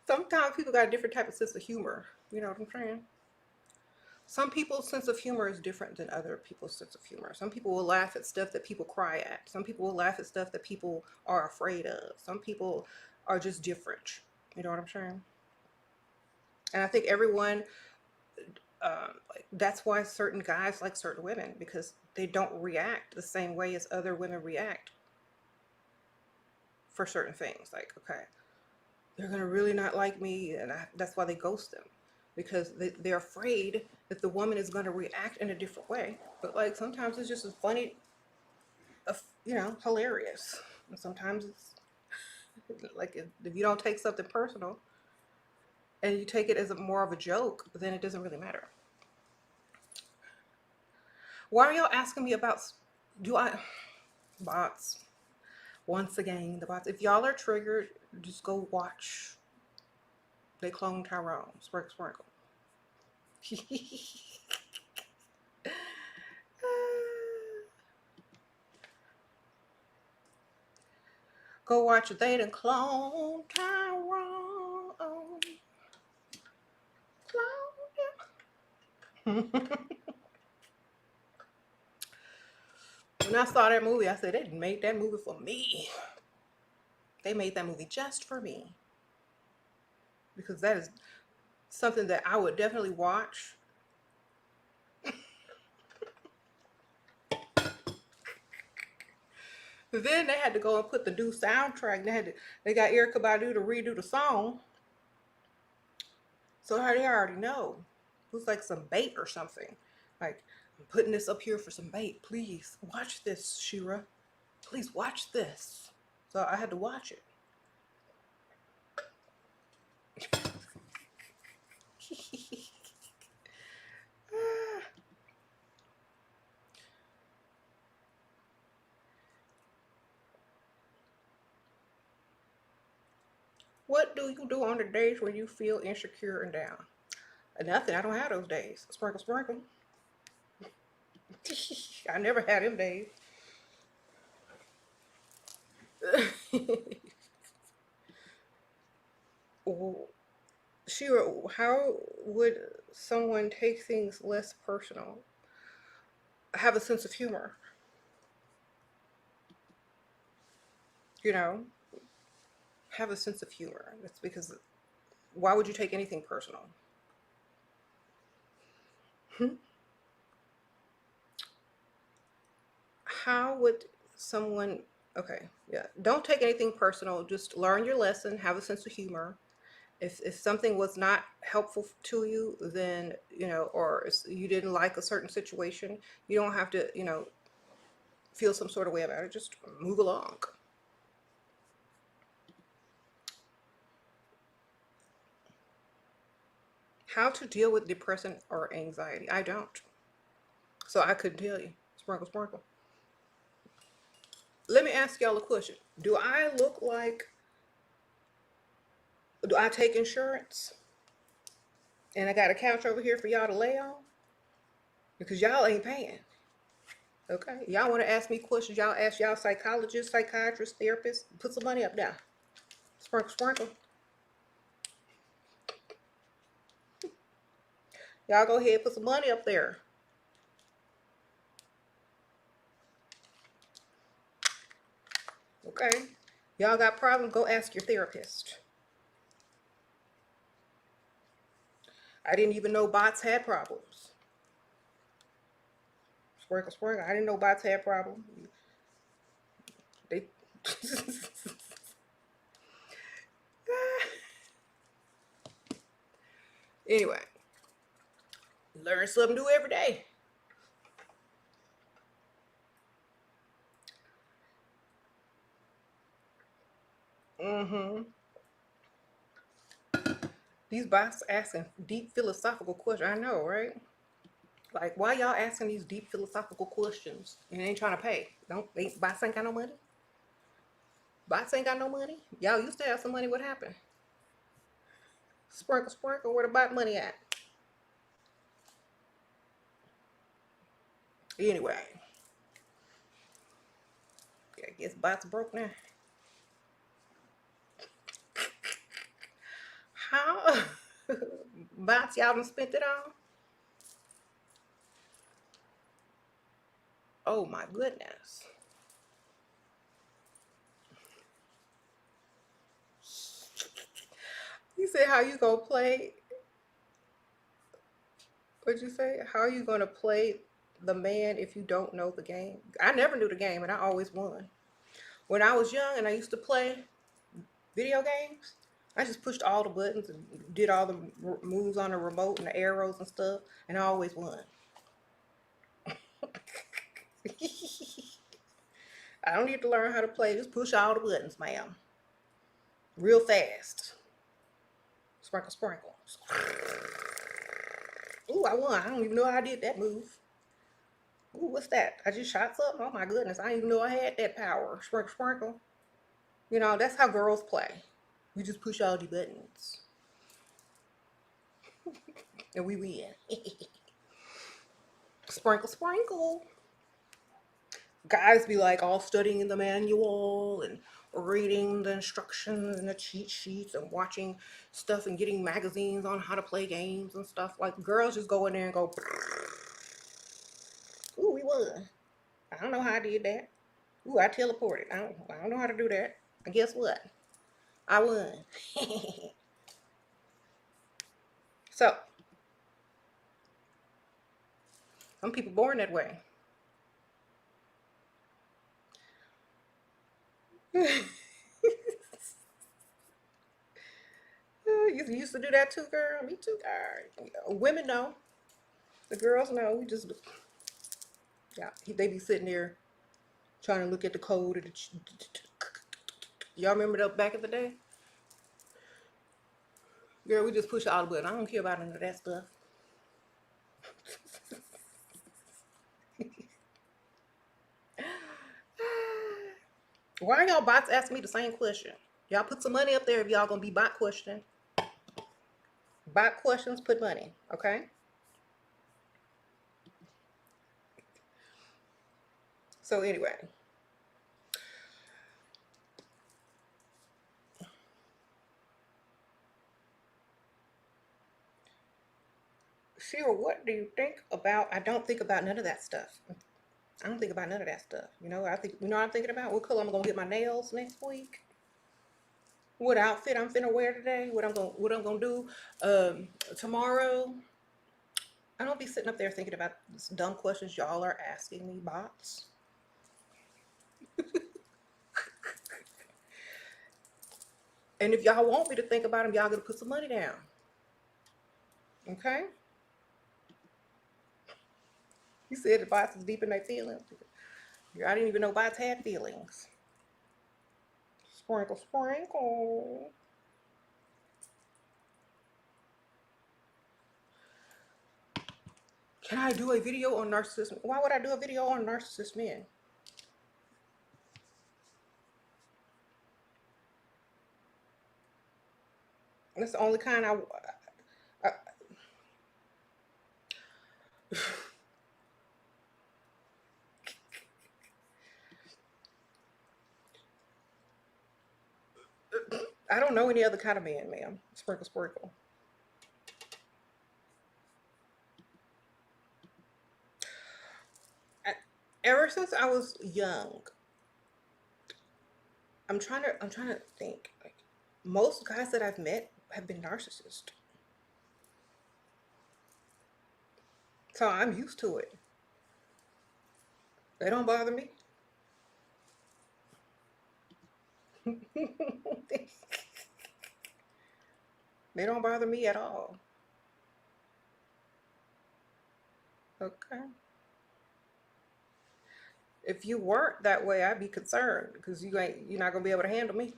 Sometimes people got a different type of sense of humor. You know what I'm saying? Some people's sense of humor is different than other people's sense of humor. Some people will laugh at stuff that people cry at. Some people will laugh at stuff that people are afraid of. Some people are just different. You know what I'm saying? And I think everyone, like that's why certain guys like certain women because they don't react the same way as other women react for certain things. Like, okay, they're gonna really not like me, and that's why they ghost them because they're afraid that the woman is gonna react in a different way. But like sometimes it's just as funny, hilarious, and sometimes it's like if you don't take something personal and you take it as more of a joke, then it doesn't really matter. Why are y'all asking me about? Do I bots? Once again, the bots. If y'all are triggered, just go watch. They clone Tyrone. Sprinkle, sprinkle. Go watch it. They done clone Tyrone. Clone him. When I saw that movie, I said, they made that movie for me. They made that movie just for me. Because that is something that I would definitely watch. Then they had to go and put the new soundtrack. They got Erykah Badu to redo the song. So they already know. It was like some bait or something. Like, I'm putting this up here for some bait. Please watch this, Shira. Please watch this. So I had to watch it. do you do on the days when you feel insecure and down? Nothing. I don't have those days. Sprinkle, sprinkle. I never had them days. Well, Shira, how would someone take things less personal? Have a sense of humor, you know? Have a sense of humor. That's because why would you take anything personal? Hmm? How would someone, okay, yeah, don't take anything personal. Just learn your lesson, have a sense of humor. If something was not helpful to you, then, or you didn't like a certain situation, you don't have to, feel some sort of way about it. Just move along. How to deal with depression or anxiety? I don't. So I couldn't tell you. Sprinkle, sprinkle. Let me ask y'all a question. Do I take insurance? And I got a couch over here for y'all to lay on? Because y'all ain't paying. Okay? Y'all want to ask me questions? Y'all ask y'all psychologists, psychiatrists, therapists. Put some money up now. Sprinkle, sprinkle. Y'all go ahead, put some money up there. Okay? Y'all got problems? Go ask your therapist. I didn't even know bots had problems. Sprinkle, sprinkle. I didn't know bots had problems. They. Anyway, learn something new every day. Mm-hmm. These bots asking deep philosophical questions. I know, right? Like, why y'all asking these deep philosophical questions and ain't trying to pay? Bots ain't got no money? Bots ain't got no money? Y'all used to have some money. What happened? Sprinkle, sprinkle. Where the bot money at? Anyway, I guess bots broke now. How? Bots, y'all done spent it all? Oh my goodness. You said how you gonna play? What'd you say? How are you gonna play the man if you don't know the game? I never knew the game and I always won. When I was young and I used to play video games, I just pushed all the buttons and did all the moves on the remote and the arrows and stuff, and I always won. I don't need to learn how to play. Just push all the buttons, ma'am. Real fast. Sprinkle, sprinkle. Ooh, I won. I don't even know how I did that move. Ooh, what's that? I just shot something? Oh my goodness. I didn't even know I had that power. Sprinkle, sprinkle. That's how girls play. We just push all the buttons. And we win. Sprinkle, sprinkle. Guys be like all studying the manual and reading the instructions and the cheat sheets and watching stuff and getting magazines on how to play games and stuff. Like girls just go in there and go, ooh, we won. I don't know how I did that. Ooh, I teleported. I don't know how to do that. And guess what? I won. So, some people born that way. You used to do that too, girl. Me too, girl. Women know. The girls know. We just, yeah, they be sitting there trying to look at the code. Y'all remember that back in the day? Girl, we just push all the buttons. I don't care about none of that stuff. Why are y'all bots asking me the same question? Y'all put some money up there if y'all gonna be bot questioning. Bot questions, put money, okay? So anyway. Sheila, what do you think about? I don't think about none of that stuff. I don't think about none of that stuff. I think what I'm thinking about? What color I'm gonna get my nails next week? What outfit I'm finna wear today? What I'm gonna do tomorrow? I don't be sitting up there thinking about these dumb questions y'all are asking me, bots. And if y'all want me to think about them, y'all gotta put some money down. Okay? You said the bots is deep in their feelings. I didn't even know bots had feelings. Sprinkle, sprinkle. Can I do a video on narcissism? Why would I do a video on narcissist men? That's the only kind I I don't know any other kind of man, ma'am. Sprinkle, sprinkle. Ever since I was young, I'm trying to think. Like, most guys that I've met have been narcissists, so I'm used to it. They don't bother me. They don't bother me at all. Okay. If you weren't that way, I'd be concerned because you're not gonna be able to handle me.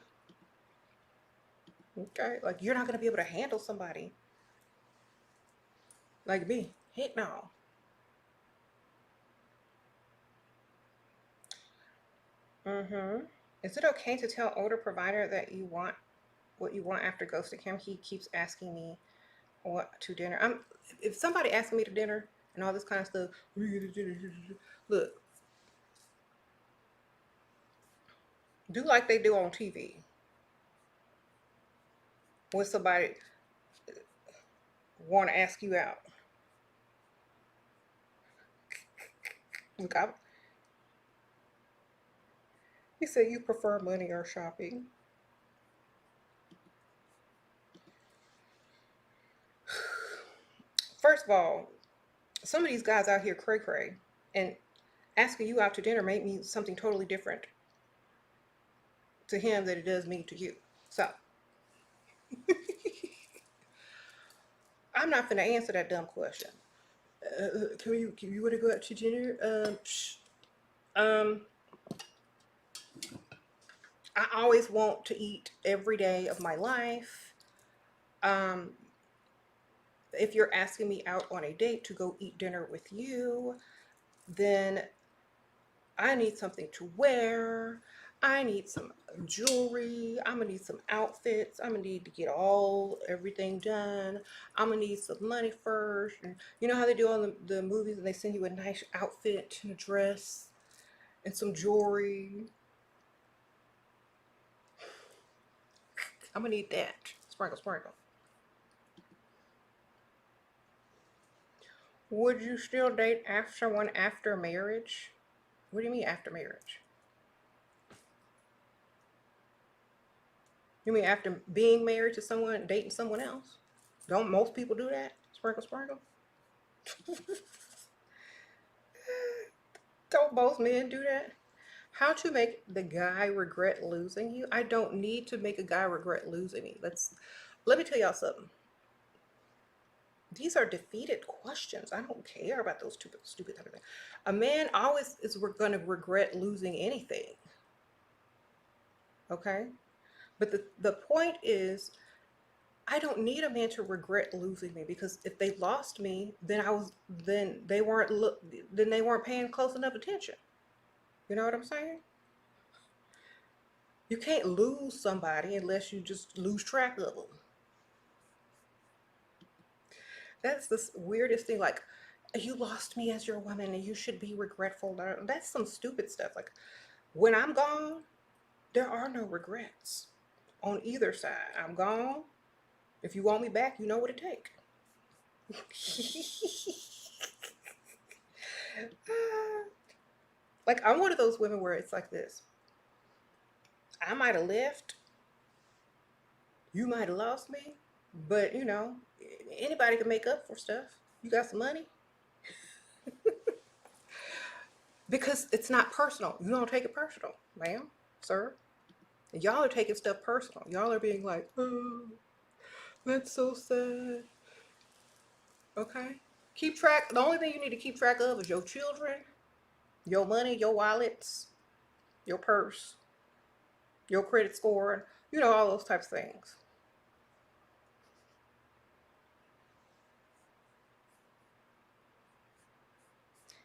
Okay, like you're not gonna be able to handle somebody like me. Heck no. Mm-hmm. Is it okay to tell older provider that you want what you want after ghosting him? He keeps asking me what to dinner. If somebody asking me to dinner and all this kind of stuff, look, do like they do on TV when somebody want to ask you out. Look, he said you prefer money or shopping. First of all, some of these guys out here cray cray, and asking you out to dinner may mean something totally different to him than it does me to you. So I'm not gonna answer that dumb question. Can you want to go out to dinner? Um, I always want to eat every day of my life. Um, if you're asking me out on a date to go eat dinner with you, then I need something to wear. I need some jewelry. I'm gonna need some outfits. I'm gonna need to get everything done. I'm gonna need some money first. And you know how they do on the movies and they send you a nice outfit and a dress and some jewelry. I'm gonna need that. Sprinkle, sprinkle. Would you still date someone after marriage? What do you mean after marriage? You mean after being married to someone, dating someone else? Don't most people do that? Sprinkle, sprinkle. Don't both men do that? How to make the guy regret losing you? I don't need to make a guy regret losing me. Let me tell y'all something. These are defeated questions. I don't care about those stupid type of things. A man always is going to regret losing anything. Okay? But the point is, I don't need a man to regret losing me, because if they lost me, then they weren't paying close enough attention. You know what I'm saying? You can't lose somebody unless you just lose track of them. That's the weirdest thing. Like, you lost me as your woman and you should be regretful. That's some stupid stuff. Like, when I'm gone, there are no regrets on either side. I'm gone. If you want me back, you know what it takes. Like, I'm one of those women where it's like this. I might have left, you might have lost me, but anybody can make up for stuff. You got some money? Because it's not personal. You don't take it personal, ma'am, sir. Y'all are taking stuff personal. Y'all are being like, oh, that's so sad. Okay? Keep track. The only thing you need to keep track of is your children, your money, your wallets, your purse, your credit score, all those types of things.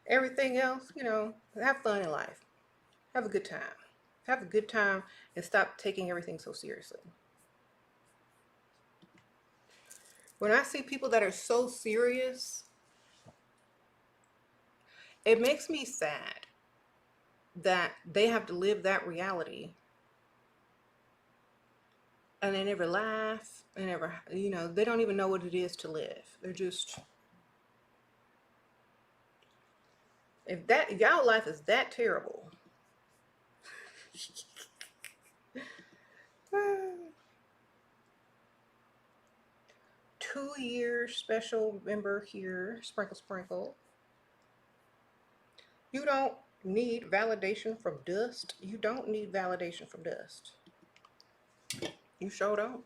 Everything else, have fun in life. Have a good time. Have a good time and stop taking everything so seriously. When I see people that are so serious, it makes me sad that they have to live that reality and they never laugh. They never, they don't even know what it is to live. They're just, if y'all life is that terrible, 2 years special member here, sprinkle, sprinkle. You don't need validation from dust. You don't need validation from dust. You sure don't.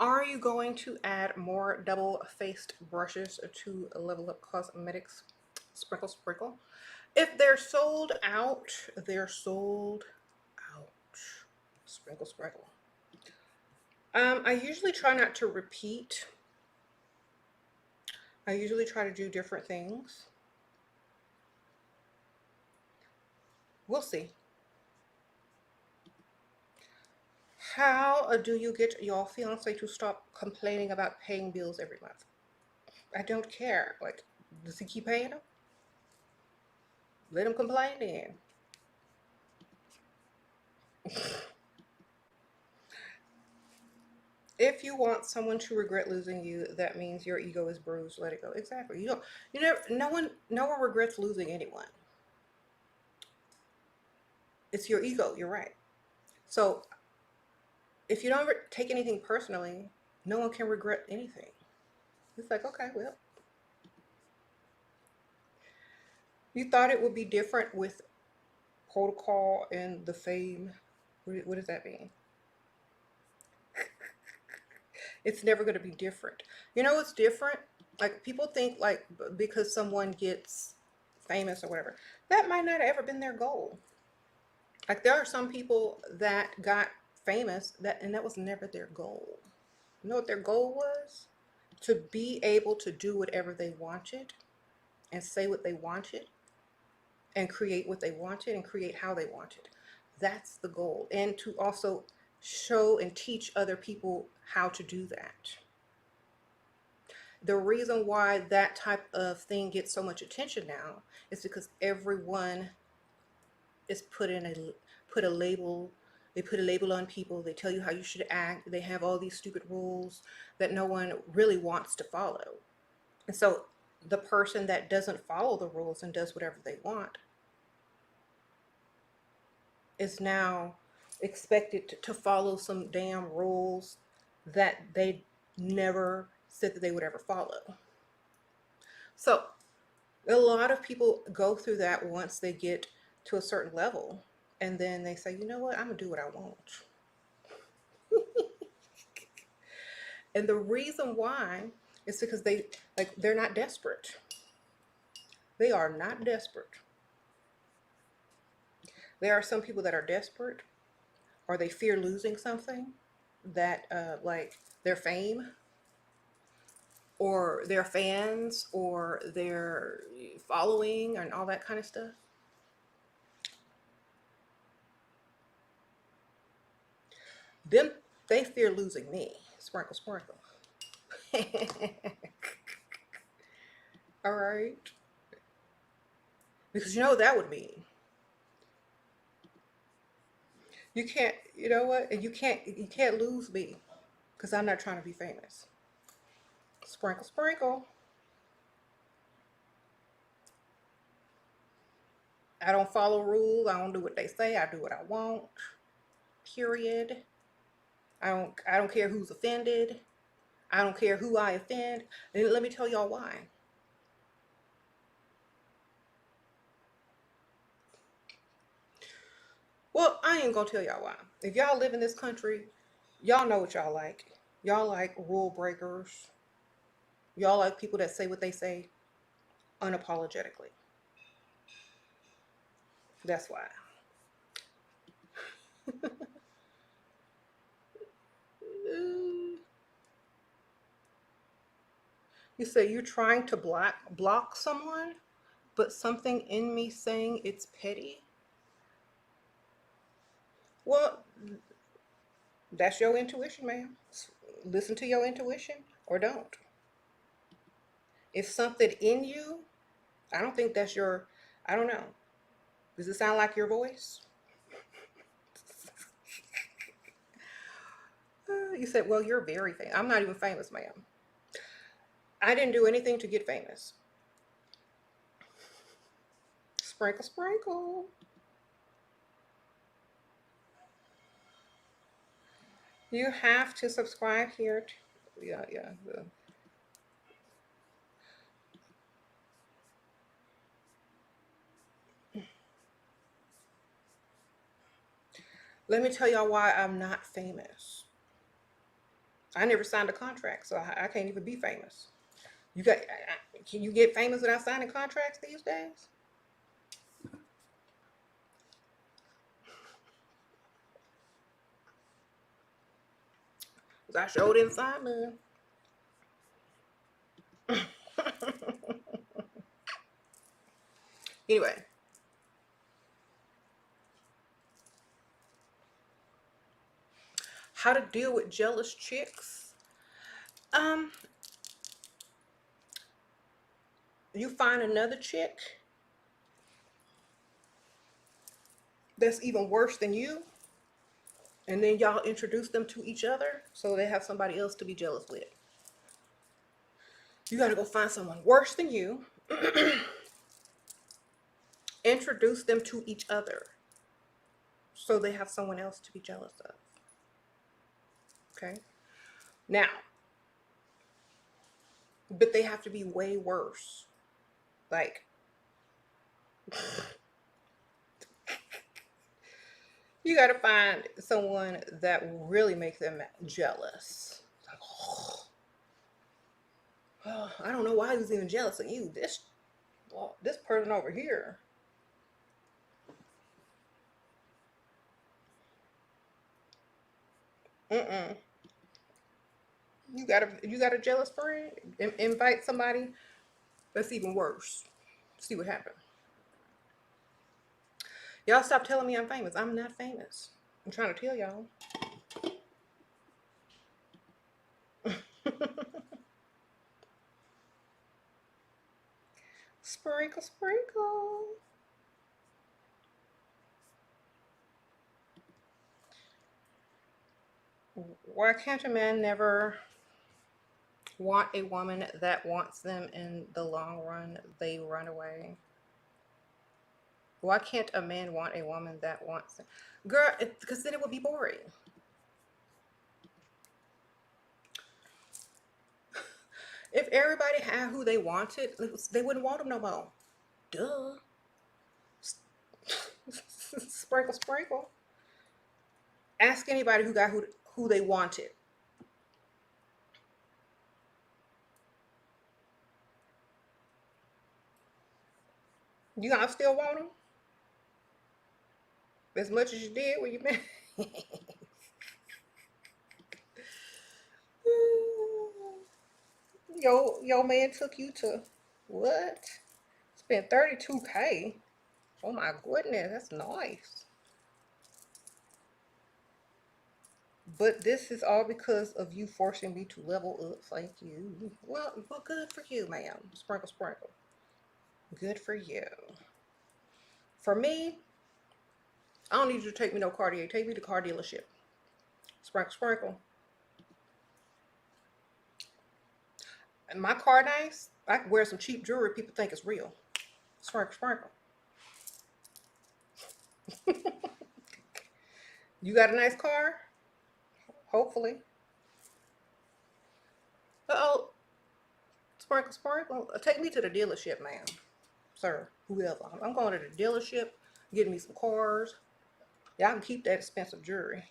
Are you going to add more double-faced brushes to Level Up Cosmetics? Sprinkle, sprinkle. If they're sold out, they're sold out. Sprinkle, sprinkle. I usually try not to repeat. I usually try to do different things. We'll see. How do you get your fiance to stop complaining about paying bills every month? I don't care. Like, does he keep paying them? Let him complain then. If you want someone to regret losing you, that means your ego is bruised. Let it go. Exactly. No one regrets losing anyone. It's your ego. You're right. So if you don't take anything personally, no one can regret anything. It's like, okay, well, you thought it would be different with protocol and the fame. What does that mean? It's never going to be different. You know what's different? Like, people think like because someone gets famous or whatever, that might not have ever been their goal. Like, there are some people that got famous and that was never their goal. You know what their goal was? To be able to do whatever they wanted and say what they wanted and create what they wanted and create how they wanted. That's the goal. And to also show and teach other people how to do that. The reason why that type of thing gets so much attention now is because everyone is put a label. They put a label on people. They tell you how you should act. They have all these stupid rules that no one really wants to follow. And so the person that doesn't follow the rules and does whatever they want is now expected to follow some damn rules that they never said that they would ever follow. So a lot of people go through that once they get to a certain level, and then they say, you know what, I'm gonna do what I want. And the reason why is because they're not desperate. They are not desperate. There are some people that are desperate, or they fear losing something, that like their fame. or their fans or their following and all that kind of stuff. Them, they fear losing me. Sprinkle, sprinkle. All right. Because you know what that would mean. You can't, you know what? And you can't lose me because I'm not trying to be famous. Sprinkle, sprinkle. I don't follow rules. I don't do what they say. I do what I want. Period. I don't care who's offended. I don't care who I offend. And let me tell y'all why. Well, I ain't gonna tell y'all why. If y'all live in this country, y'all know what y'all like. Y'all like rule breakers. Y'all like people that say what they say unapologetically. That's why. You say you're trying to block someone, but something in me saying it's petty. Well, that's your intuition, ma'am. Listen to your intuition or don't. If something in you, I don't think that's your, I don't know. Does it sound like your voice? You said, well, you're very famous. I'm not even famous, ma'am. I didn't do anything to get famous. Sprinkle, sprinkle. You have to subscribe here. Yeah, yeah. Let me tell y'all why I'm not famous. I never signed a contract, so I can't even be famous. You got? Can you get famous without signing contracts these days? 'Cause I sure didn't sign none. Anyway, how to deal with jealous chicks? Um, you find another chick that's even worse than you, and then y'all introduce them to each other so they have somebody else to be jealous with. You got to go find someone worse than you, introduce them to each other so they have someone else to be jealous of. Okay? Now, but they have to be way worse. Like, you got to find someone that will really make them jealous. Like, oh, I don't know why he was even jealous of you. This person over here. Mm-mm. You got a jealous friend. Invite somebody that's even worse. See what happens. Y'all stop telling me I'm famous. I'm not famous. I'm trying to tell y'all. Sprinkle, sprinkle. Why can't a man never want a woman that wants them in the long run? They run away. Why can't a man want a woman that wants them? Girl, because then it would be boring. If everybody had who they wanted, they wouldn't want them no more. Duh. Sprinkle, sprinkle. Ask anybody who got who they wanted. You gonna still want them as much as you did when you met. Your man took you to what? Spent 32K. Oh my goodness, that's nice. But this is all because of you forcing me to level up. Thank you. Well, good for you, ma'am. Sprinkle, sprinkle. Good for you. For me, I don't need you to take me no Cartier. Take me to car dealership. Sprinkle, sprinkle. And my car nice. I can wear some cheap jewelry. People think it's real. Sprinkle, sprinkle. You got a nice car? Hopefully. Uh-oh. Sprinkle, sprinkle. Take me to the dealership, ma'am. Sir, whoever. I'm going to the dealership, getting me some cars. Y'all can keep that expensive jewelry.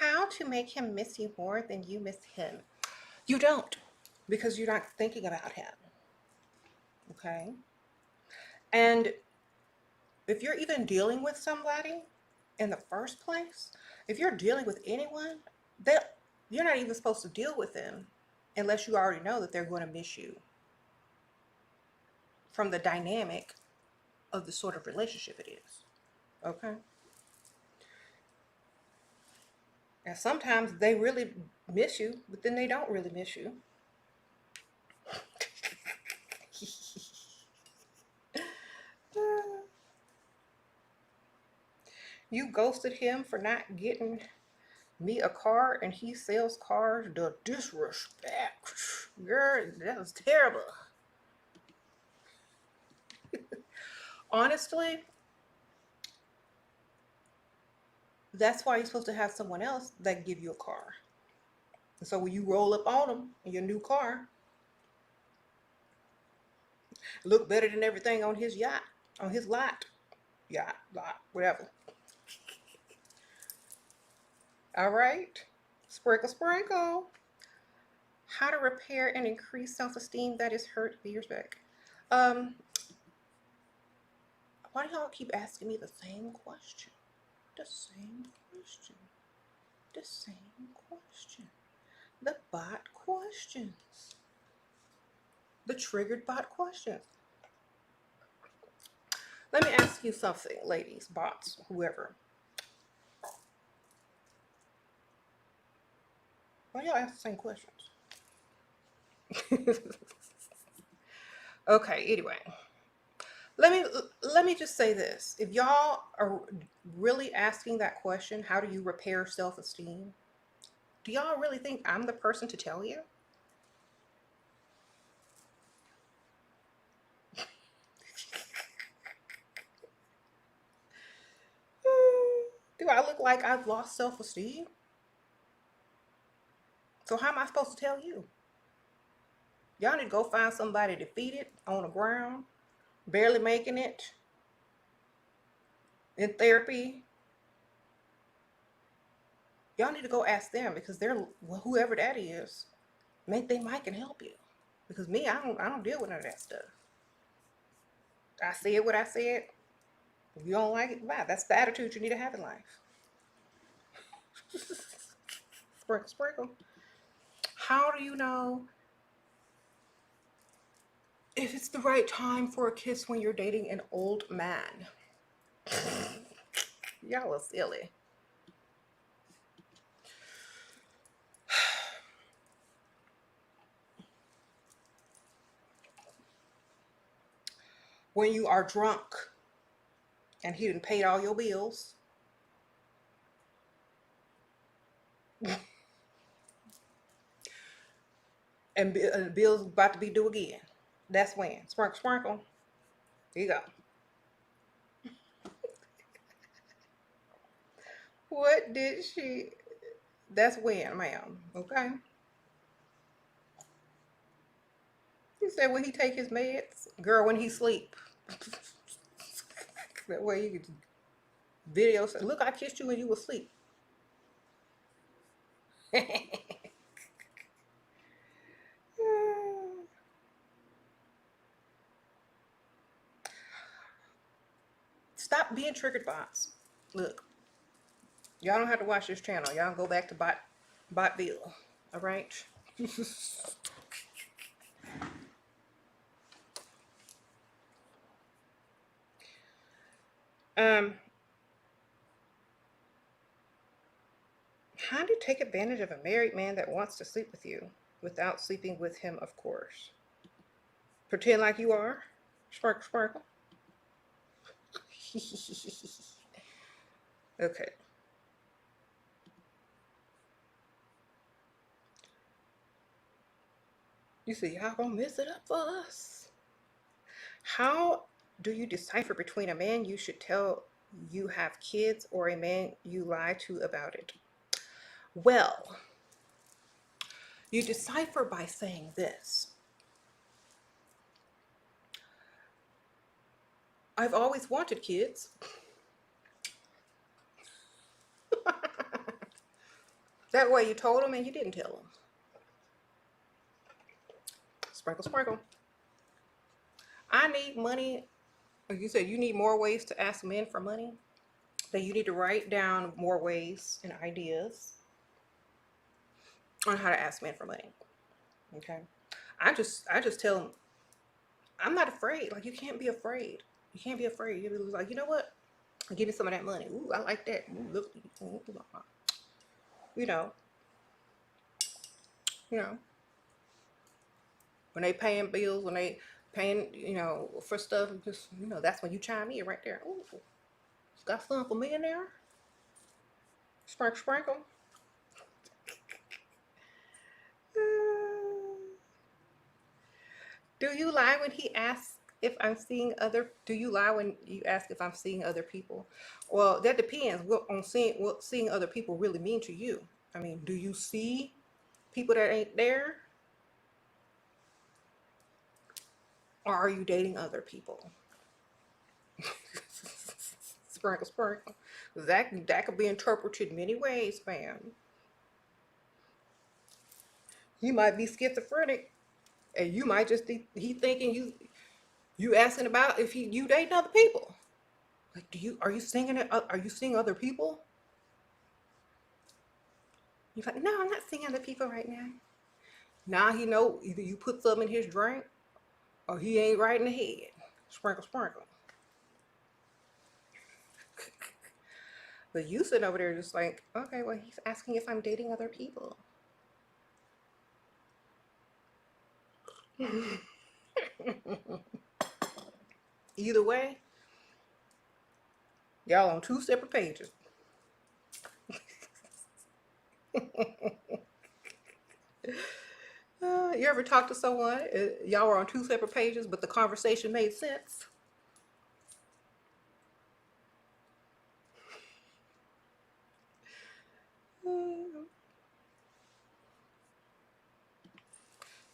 How to make him miss you more than you miss him? You don't, because you're not thinking about him. Okay? And if you're even dealing with somebody in the first place, if you're dealing with anyone, that you're not even supposed to deal with them unless you already know that they're going to miss you from the dynamic of the sort of relationship it is. Okay? And sometimes they really miss you, but then they don't really miss you. You ghosted him for not getting me a car and he sells cars. The disrespect. Girl, that was terrible. Honestly, that's why you're supposed to have someone else that can give you a car. And so when you roll up on them in your new car, look better than everything on his yacht, on his lot. Yacht, lot, whatever. All right. Sprinkle, sprinkle. How to repair and increase self-esteem that is hurt years back. Why do y'all keep asking me the same question? The same question. The same question. The bot questions. The triggered bot questions. Let me ask you something, ladies, bots, whoever. Why y'all ask the same questions? Okay, anyway. Let me just say this. If y'all are really asking that question, how do you repair self-esteem? Do y'all really think I'm the person to tell you? Do I look like I've lost self-esteem? So how am I supposed to tell you? Y'all need to go find somebody defeated on the ground, barely making it, in therapy. Y'all need to go ask them because they're whoever that is. They might can help you. Because me, I don't deal with none of that stuff. I said what I said. If you don't like it, bye. That's the attitude you need to have in life. Sprinkle, sprinkle. How do you know if it's the right time for a kiss when you're dating an old man? Y'all are silly. When you are drunk and he didn't pay all your bills. And the bill's about to be due again. That's when. Sprinkle, sprinkle. Here you go. What did she? That's when, ma'am. Okay. He said when he take his meds. Girl, when he sleep. That way you can video say, look, I kissed you when you were asleep. Stop being triggered bots. Look, y'all don't have to watch this channel. Y'all go back to Botville. All right. um, how do you take advantage of a married man that wants to sleep with you without sleeping with him, of course? Pretend like you are. Sparkle, sparkle. Okay. You see, y'all gonna mess it up for us. How do you decipher between a man you should tell you have kids or a man you lie to about it? Well, you decipher by saying this. I've always wanted kids. That way you told him and you didn't tell him. Sprinkle, sprinkle. I need money. You said you need more ways to ask men for money. Then you need to write down more ways and ideas on how to ask men for money. Okay. I just tell them, I'm not afraid. Like, you can't be afraid. You can't be afraid. You're like, you know what? Give me some of that money. Ooh, I like that. Ooh, look. You know. You know. When they paying bills, when they paying, for stuff, just, that's when you chime in right there. Ooh, it's got something for me in there. Sprinkle, sprinkle. Do you lie when he asks if I'm seeing do you lie when you ask if I'm seeing other people? Well, that depends what seeing other people really mean to you. I mean, do you see people that ain't there? Or are you dating other people? Sprinkle, sprinkle. That could be interpreted many ways, fam. You might be schizophrenic, and you might just he thinking you asking about if you dating other people. Like, are you seeing other people? You're like, no, I'm not seeing other people right now. Now he know either you put something in his drink or he ain't right in the head. Sprinkle, sprinkle. But you sitting over there just like, okay, well, he's asking if I'm dating other people. Either way, y'all on two separate pages. You ever talk to someone, y'all were on two separate pages, but the conversation made sense?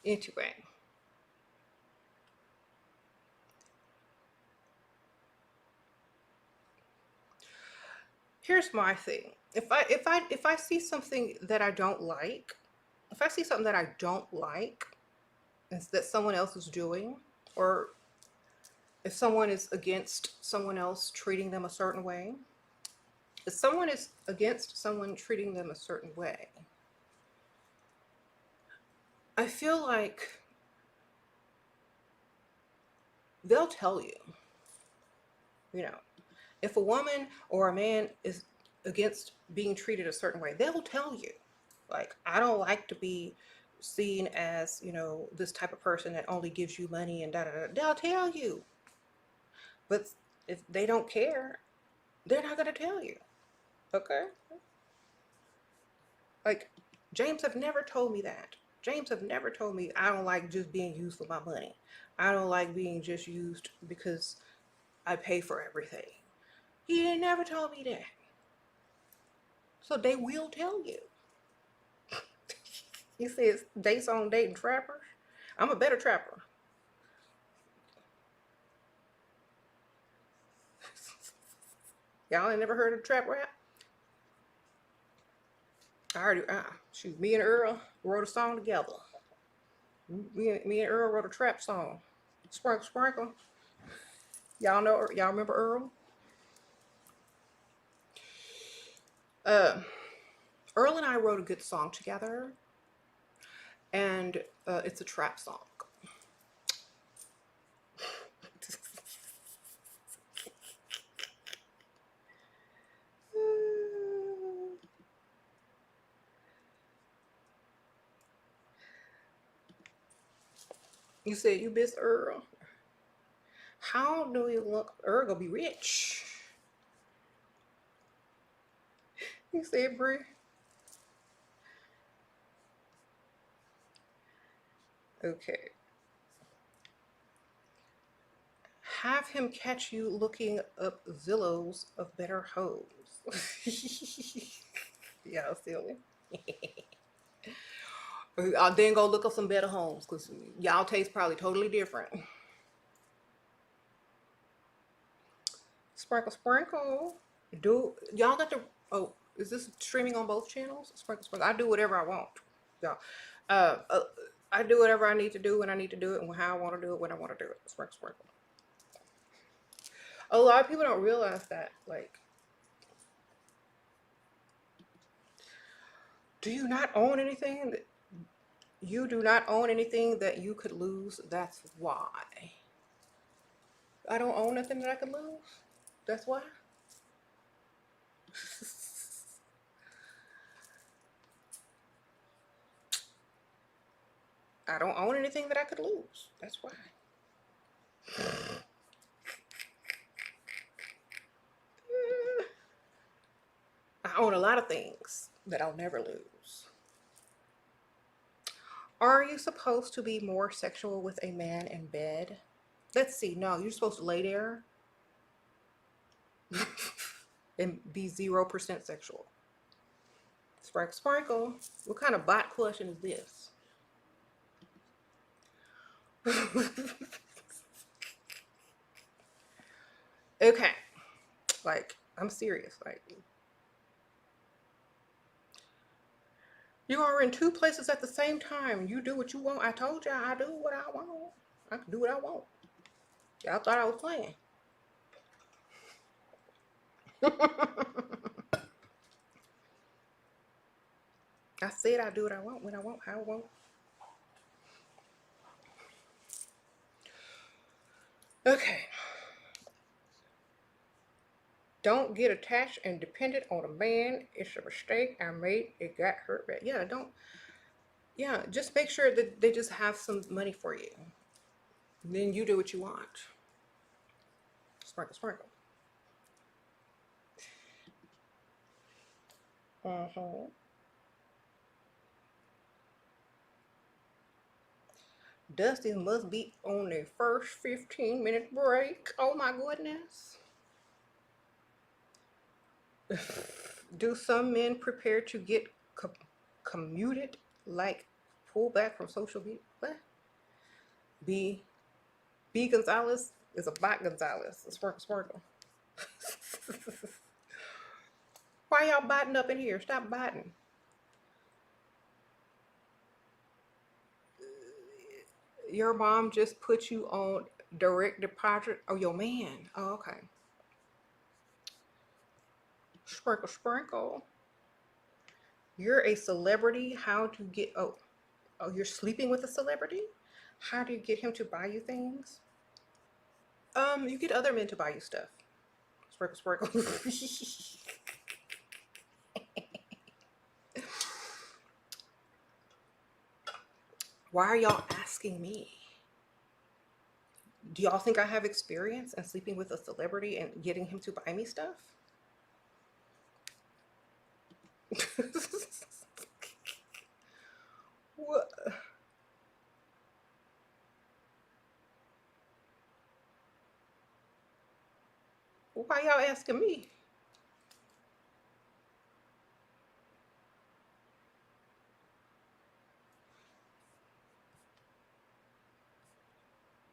Anyway, here's my thing. If I see something that I don't like, if I see something that I don't like, that someone else is doing, or if someone is against someone else treating them a certain way, if someone is against someone treating them a certain way, I feel like they'll tell you, if a woman or a man is against being treated a certain way, they'll tell you. Like, I don't like to be seen as, this type of person that only gives you money and da da da. They'll tell you. But if they don't care, they're not going to tell you. Okay? Like, James have never told me that. James have never told me I don't like just being used for my money. I don't like being just used because I pay for everything. He ain't never told me that. So they will tell you. He says dates on dating trappers. I'm a better trapper. Y'all ain't never heard of trap rap? I already, shoot, me and Earl wrote a song together. Me and Earl wrote a trap song. Sprinkle, sprinkle. Y'all remember Earl? Uh, Earl and I wrote a good song together, and it's a trap song. You said you miss Earl. How do you look? Earl gonna be rich. You said, Brie. Okay. Have him catch you looking up Zillows of better hoes. Yeah, silly. I'll then go look up some better homes because y'all taste probably totally different. Sprinkle, sprinkle. Do y'all got the? Oh, is this streaming on both channels? Sprinkle, sprinkle. I do whatever I want, y'all. Uh, uh, I do whatever I need to do when I need to do it and how I want to do it when I want to do it. Sprinkle, sprinkle. A lot of people don't realize that. Like, do you not own anything that you do not own anything that you could lose? That's why. I don't own nothing that I could lose. That's why. I don't own anything that I could lose. That's why. I own a lot of things that I'll never lose. Are you supposed to be more sexual with a man in bed? Let's see. No, you're supposed to lay there and be 0% sexual. Sprinkle, sprinkle. What kind of bot question is this? Okay. Like, I'm serious. Like, you are in two places at the same time. You do what you want. I told y'all I do what I want. I can do what I want. Y'all thought I was playing. I said I do what I want, when I want, how I want. Okay. Don't get attached and dependent on a man. It's a mistake I made. It got hurt bad. Yeah, don't. Yeah, just make sure that they just have some money for you. Then you do what you want. Sprinkle, sprinkle. Uh-huh. Dusty must be on their first 15-minute break. Oh my goodness. Do some men prepare to get commuted, like pull back from social media? What? B. B. Gonzalez is a bot Gonzalez. A sparkle, sparkle. Why y'all botting up in here? Stop botting. Your mom just put you on direct deposit. Oh, your man. Oh, okay. Sprinkle, sprinkle. You're a celebrity. How to get? Oh, you're sleeping with a celebrity. How do you get him to buy you things? You get other men to buy you stuff. Sprinkle, sprinkle. Why are y'all asking me? Do y'all think I have experience in sleeping with a celebrity and getting him to buy me stuff? What? Why y'all asking me?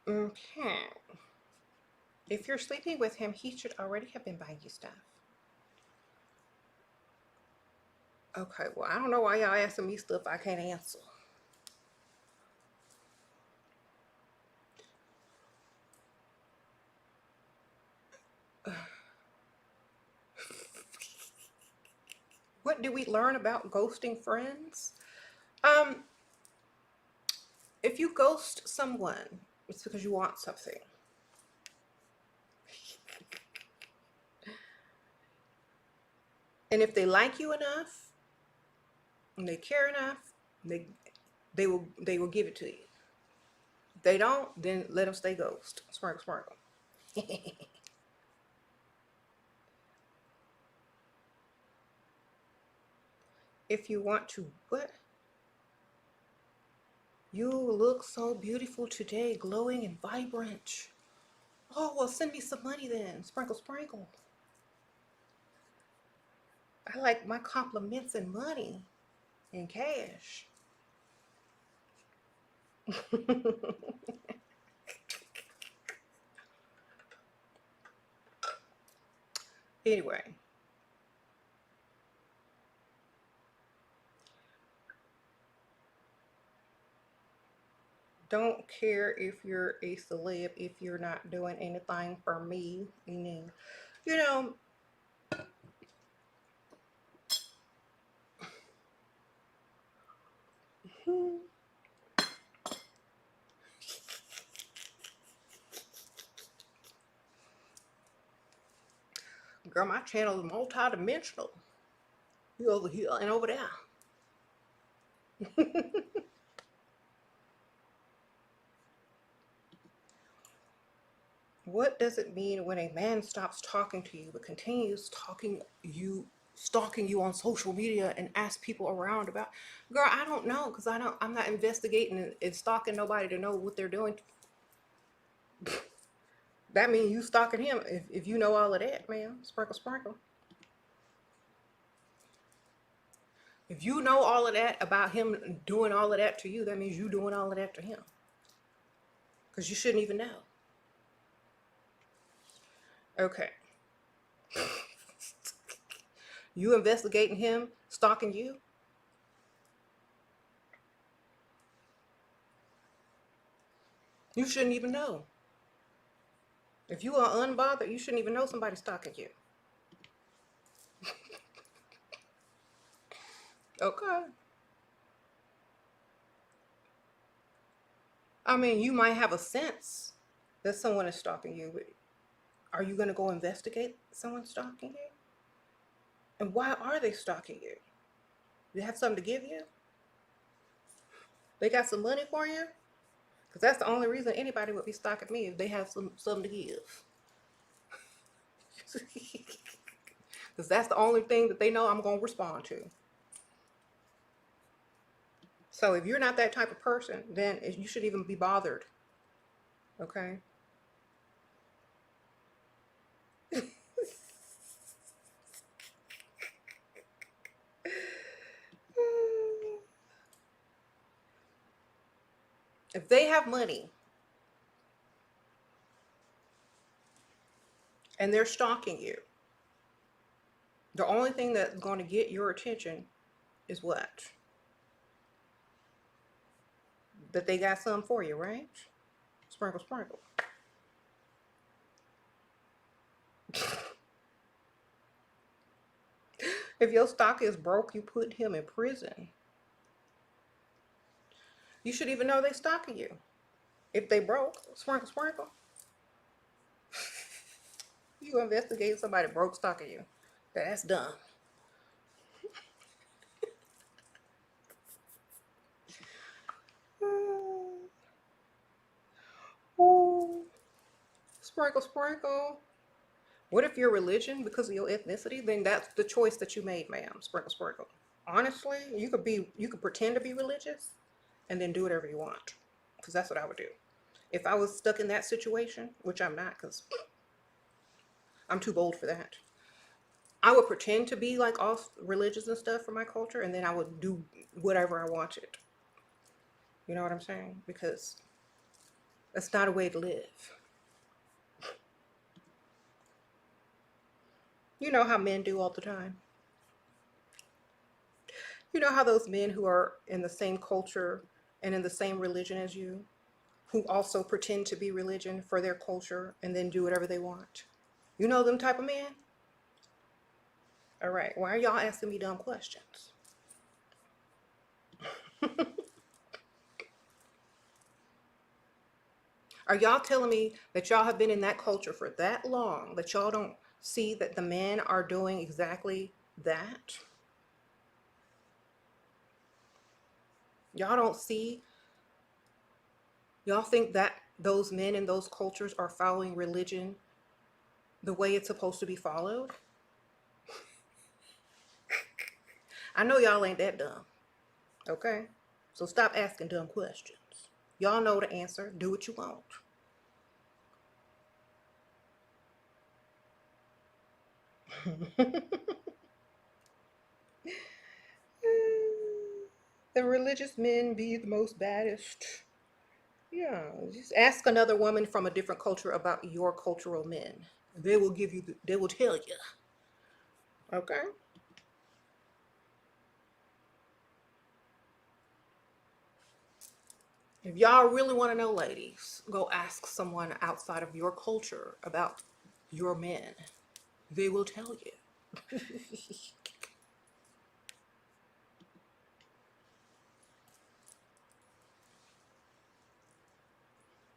Okay. If you're sleeping with him, he should already have been buying you stuff. Okay, well, I don't know why y'all asking me stuff I can't answer. what did we learn about ghosting friends? Um, if you ghost someone, it's because you want something. And if they like you enough and they care enough, they they will give it to you. If they don't, then let them stay ghost. Sparkle, sparkle. If you want to, what? You look so beautiful today, glowing and vibrant. Oh, well, send me some money then. Sprinkle, sprinkle. I like my compliments and money and cash. Anyway, don't care if you're a celeb if you're not doing anything for me. You know, girl, my channel is multi-dimensional. You over here and over there. What does it mean when a man stops talking to you but continues stalking you on social media and asks people around about? Girl, I don't know because I'm not investigating and stalking nobody to know what they're doing. That means you stalking him if you know all of that, ma'am. Sprinkle, sprinkle. If you know all of that about him doing all of that to you, that means you doing all of that to him. Because you shouldn't even know. Okay. You investigating him, stalking you? You shouldn't even know. If you are unbothered, you shouldn't even know somebody's stalking you. Okay. I mean, you might have a sense that someone is stalking you, but are you going to go investigate someone stalking you? And why are they stalking you? They have something to give you? They got some money for you? Because that's the only reason anybody would be stalking me, if they have something to give. Because that's the only thing that they know I'm going to respond to. So if you're not that type of person, then you should even be bothered. Okay? If they have money and they're stalking you, the only thing that's going to get your attention is what? That they got something for you, right? Sprinkle, sprinkle. If your stock is broke, you put him in prison. You should even know they stalking you. If they broke, sprinkle, sprinkle. You investigate somebody broke stalking you. That's dumb. Ooh. Sprinkle, sprinkle. What if your religion, because of your ethnicity, then that's the choice that you made, ma'am. Sprinkle, sprinkle. Honestly, you could pretend to be religious and then do whatever you want. Because that's what I would do. If I was stuck in that situation, which I'm not, because I'm too bold for that. I would pretend to be like all religious and stuff for my culture, and then I would do whatever I wanted. You know what I'm saying? Because that's not a way to live. You know how men do all the time. You know how those men who are in the same culture and in the same religion as you, who also pretend to be religion for their culture and then do whatever they want. You know them type of men? All right. Why are y'all asking me dumb questions? Are y'all telling me that y'all have been in that culture for that long that y'all don't see that the men are doing exactly that? Y'all don't see, y'all think that those men in those cultures are following religion the way it's supposed to be followed? I know y'all ain't that dumb, okay? So stop asking dumb questions. Y'all know the answer. Do what you want. The religious men be the most baddest. Yeah, just ask another woman from a different culture about your cultural men. They will give you, they will tell you. Okay? If y'all really want to know, ladies, go ask someone outside of your culture about your men. They will tell you.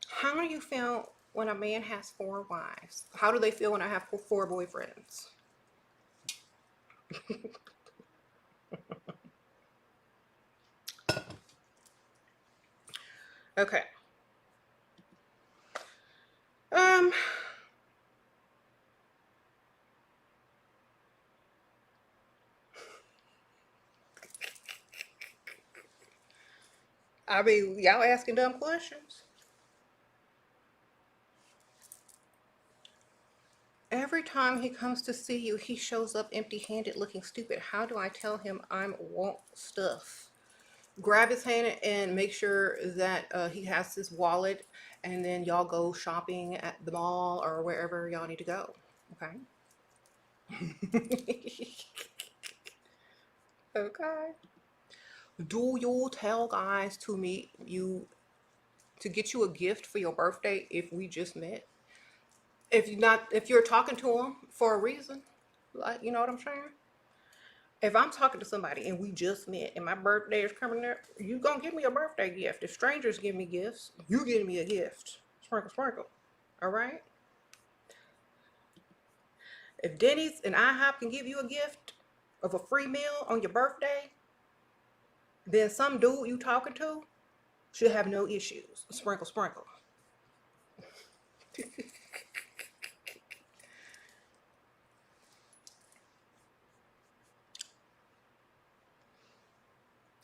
How do you feel when a man has four wives? How do they feel when I have four boyfriends? Okay. Um, I mean, y'all asking dumb questions. Every time he comes to see you, he shows up empty-handed looking stupid. How do I tell him I'm want stuff? Grab his hand and make sure that he has his wallet, and then y'all go shopping at the mall or wherever y'all need to go. Okay. Okay. Do you tell guys to meet you to get you a gift for your birthday if we just met? If you're talking to them for a reason, like, you know what I'm saying? If I'm talking to somebody and we just met and my birthday is coming up, you gonna give me a birthday gift. If strangers give me gifts, you give me a gift. Sprinkle, sprinkle. All right. If Denny's and IHOP can give you a gift of a free meal on your birthday, then some dude you talking to should have no issues. Sprinkle, sprinkle.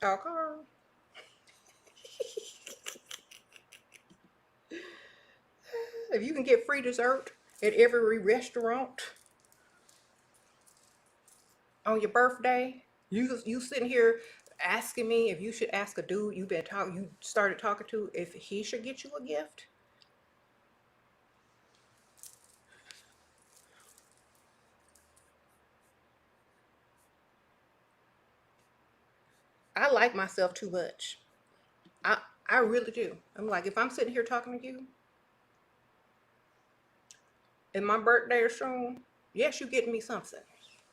Okay. If you can get free dessert at every restaurant on your birthday, you sitting here asking me if you should ask a dude you started talking to if he should get you a gift. I like myself too much. I I really do. I'm like, if I'm sitting here talking to you and my birthday is soon, yes, you getting me something.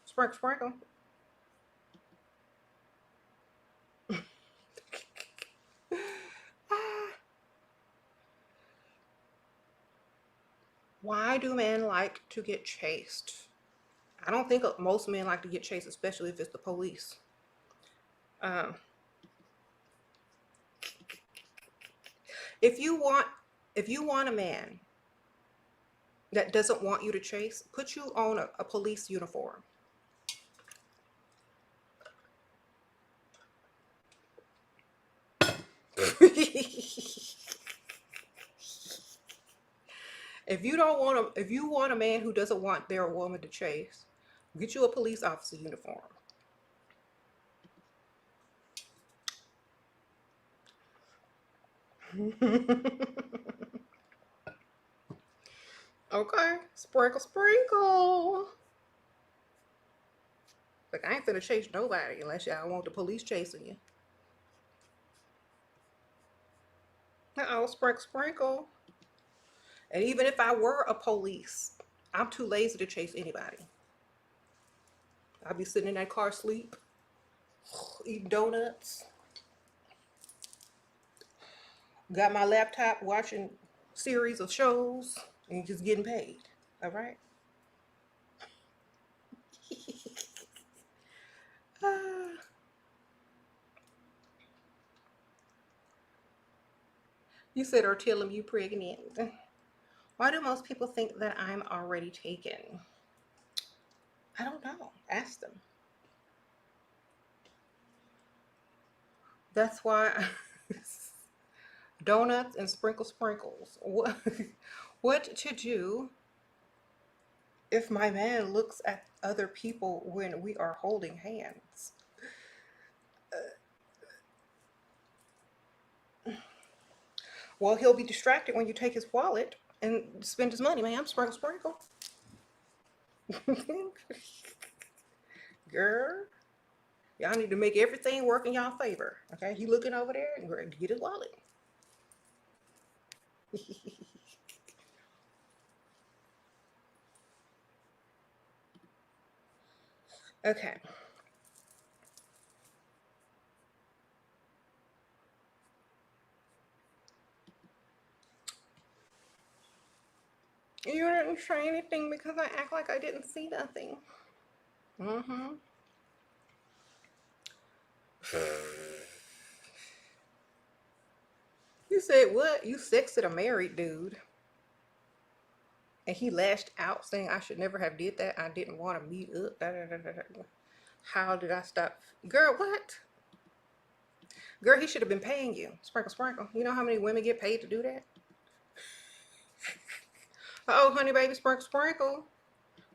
Sprinkle, sprinkle. Ah, why do men like to get chased? I don't think most men like to get chased, especially if it's the police. Um, if you want, if you want a man that doesn't want you to chase, put you on a police uniform. If you want a man who doesn't want their woman to chase, get you a police officer uniform. Okay, sprinkle, sprinkle. Like, I ain't finna chase nobody unless y'all want the police chasing you. Uh-oh, sprinkle, sprinkle. And even if I were a police, I'm too lazy to chase anybody. I'll be sitting in that car asleep, eating donuts. Got my laptop watching series of shows and just getting paid. All right. Ah. You said, or tell him you pregnant. Why do most people think that I'm already taken? I don't know. Ask them. That's why donuts and sprinkles. What to do if my man looks at other people when we are holding hands? Well, he'll be distracted when you take his wallet and spend his money, ma'am. Sprinkle. Girl, y'all need to make everything work in y'all favor. Okay, he looking over there and get his wallet. Okay. You didn't say anything because I act like I didn't see nothing. Mm-hmm. You said what? You sexted a married dude. And he lashed out saying I should never have did that. I didn't want to meet up. Da, da, da, da, da. How did I stop? Girl, what? Girl, he should have been paying you. Sprinkle. You know how many women get paid to do that? Oh, honey, baby, sprinkle.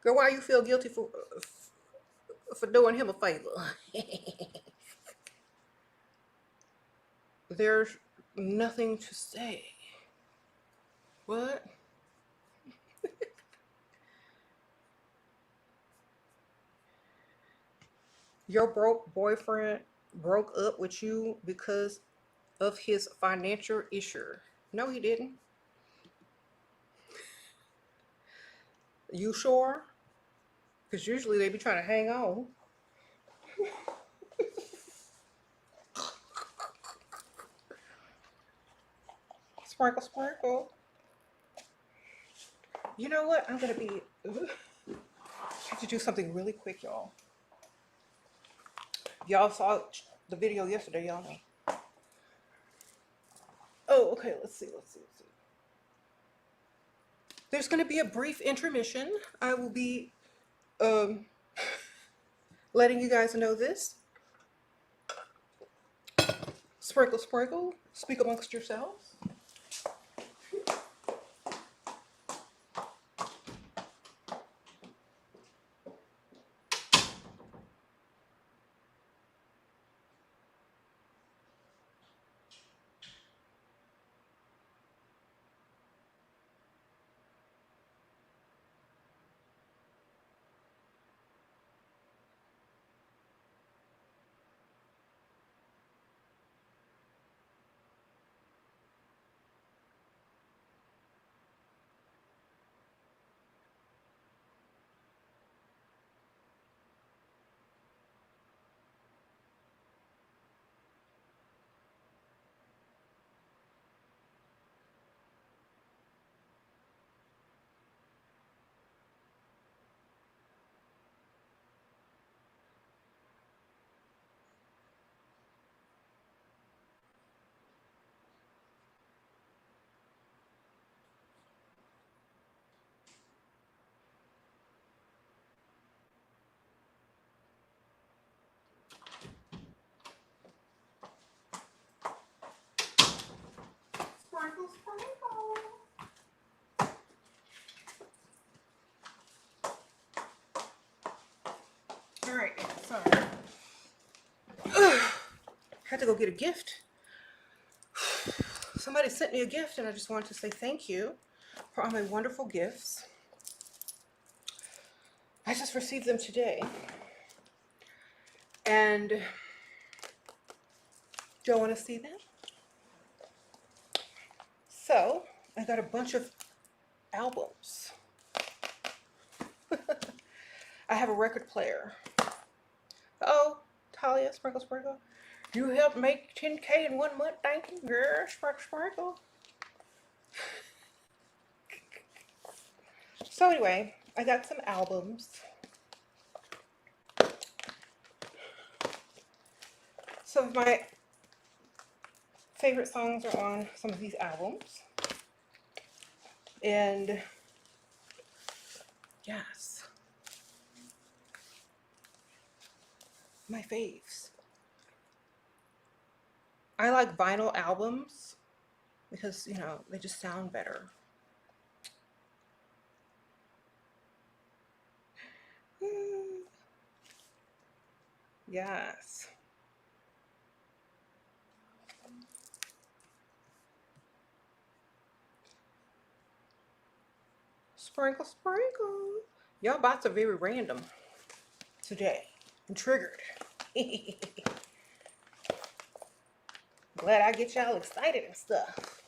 Girl, why you feel guilty for doing him a favor? There's nothing to say. What? Your broke boyfriend broke up with you because of his financial issue. No, he didn't. You sure? Because usually they be trying to hang on. Sprinkle. You know what? I'm going to be... I have to do something really quick, y'all. Y'all saw the video yesterday, y'all know. Oh, okay, let's see. There's going to be a brief intermission. I will be letting you guys know this. Sprinkle. Speak amongst yourselves. Sprinkle. All right, sorry. Had to go get a gift. Somebody sent me a gift and I just wanted to say thank you for all my wonderful gifts. I just received them today. And do you want to see them? So I got a bunch of albums. I have a record player. Oh, Talia, sprinkle, sprinkle. You helped make 10K in 1 month. Thank you, girl. Sprinkle, sprinkle. So anyway, I got some albums. Some of my favorite songs are on some of these albums. And yes, my faves. I like vinyl albums because, they just sound better. Yes. Sprinkle, sprinkle. Y'all bots are very random today. I'm triggered. Glad I get y'all excited and stuff.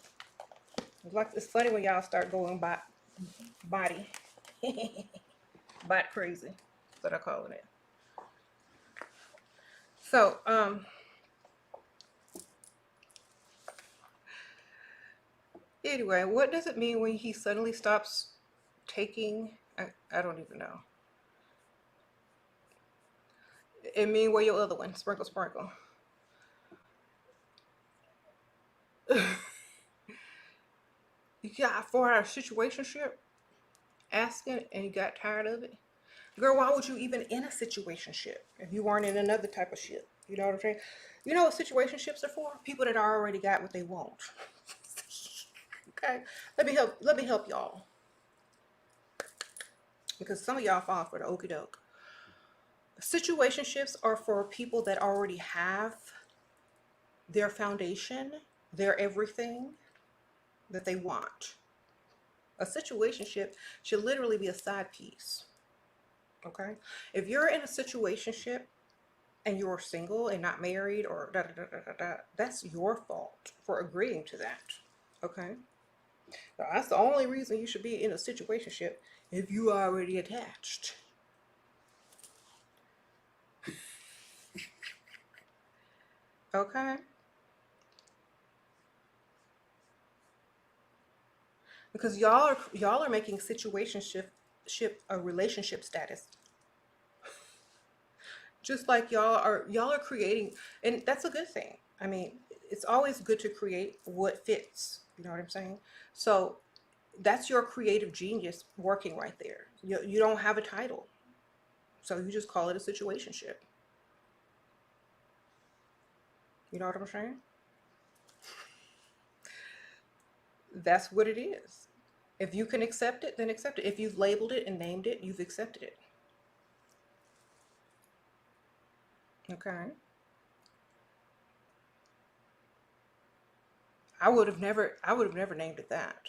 It's funny when y'all start going body. Bot crazy. That's what I call it. So, anyway, what does it mean when he suddenly stops taking? I don't even know. It mean where your other one? Sprinkle, sprinkle. You got a 4 hour situationship asking and you got tired of it? Girl, why would you even in a situationship if you weren't in another type of ship? You know what I'm saying? You know what situationships are for? People that already got what they want. Okay? Let me help y'all. Because some of y'all fall for the okie doke. Situationships are for people that already have their foundation, their everything that they want. A situationship should literally be a side piece. Okay? If you're in a situationship and you're single and not married or da da da da da, da that's your fault for agreeing to that. Okay? Now, that's the only reason you should be in a situationship if you are already attached. Okay? Because y'all are making situationship a relationship status. Just like y'all are creating, and that's a good thing. I mean, it's always good to create what fits. You know what I'm saying? So that's your creative genius working right there. You don't have a title, so you just call it a situationship. You know what I'm saying? That's what it is. If you can accept it, then accept it. If you've labeled it and named it, you've accepted it. Okay. I would have never named it that.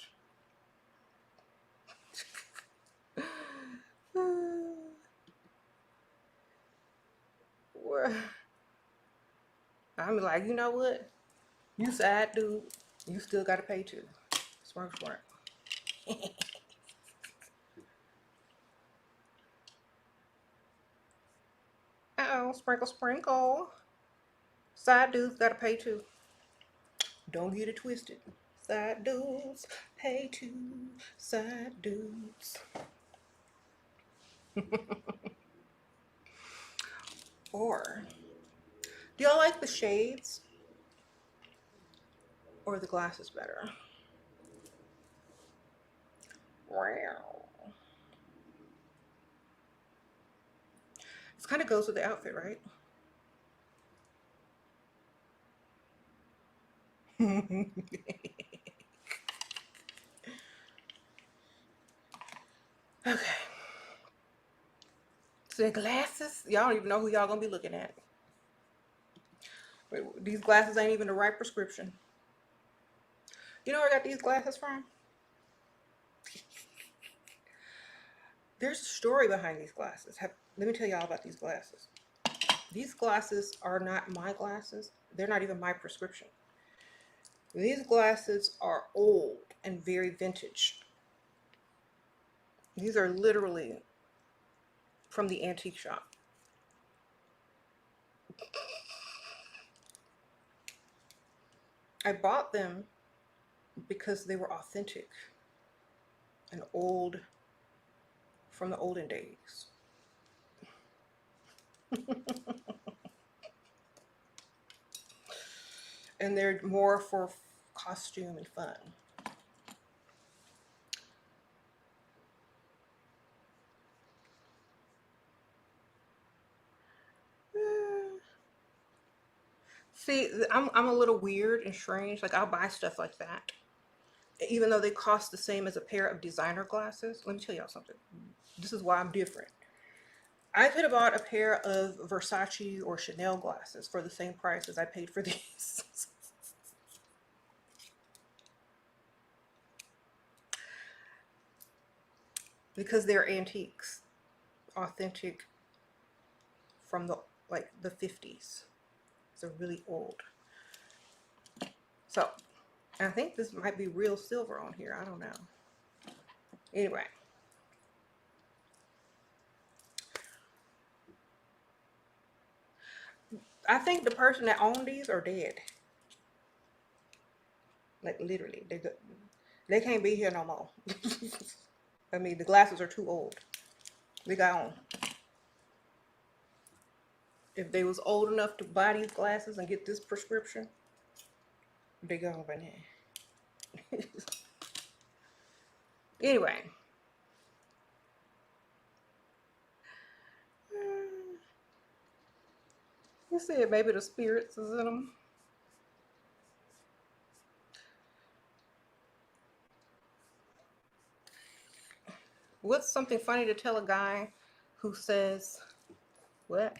I'm like, you know what? You sad dude. You still gotta pay too. Smart, smart. Uh-oh, sprinkle, sprinkle. Side dudes gotta pay too. Don't get it twisted. Side dudes pay too. Side dudes. Or do y'all like the shades or the glasses better? Wow. This kind of goes with the outfit, right? Okay. So the glasses, y'all don't even know who y'all gonna be looking at. These glasses ain't even the right prescription. You know where I got these glasses from? There's a story behind these glasses. Let me tell y'all about these glasses. These glasses are not my glasses. They're not even my prescription. These glasses are old and very vintage. These are literally from the antique shop. I bought them because they were authentic and old, from the olden days. And they're more for costume and fun. See, I'm a little weird and strange. Like, I'll buy stuff like that, even though they cost the same as a pair of designer glasses. Let me tell y'all something. This is why I'm different. I could have bought a pair of Versace or Chanel glasses for the same price as I paid for these. Because they're antiques, authentic, from the 50s. They're really old. So, I think this might be real silver on here. I don't know. Anyway. I think the person that owned these are dead. Like, literally. They can't be here no more. I mean, the glasses are too old. They got on. If they was old enough to buy these glasses and get this prescription, they gone by now. Anyway. You said maybe the spirits is in them. What's something funny to tell a guy who says, what?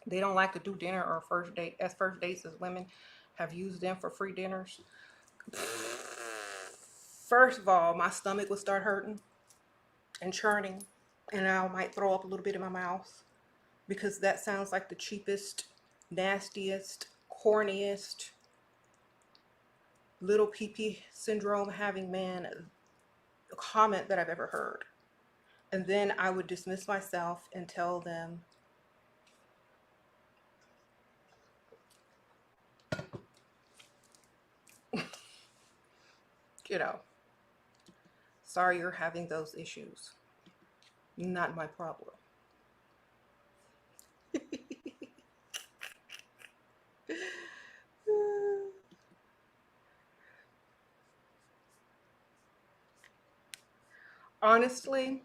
They don't like to do dinner or first date, as first dates, as women have used them for free dinners. First of all, my stomach would start hurting and churning, and I might throw up a little bit in my mouth, because that sounds like the cheapest, nastiest, corniest, little pee-pee syndrome having man comment that I've ever heard. And then I would dismiss myself and tell them, you know, sorry you're having those issues. Not my problem. Honestly,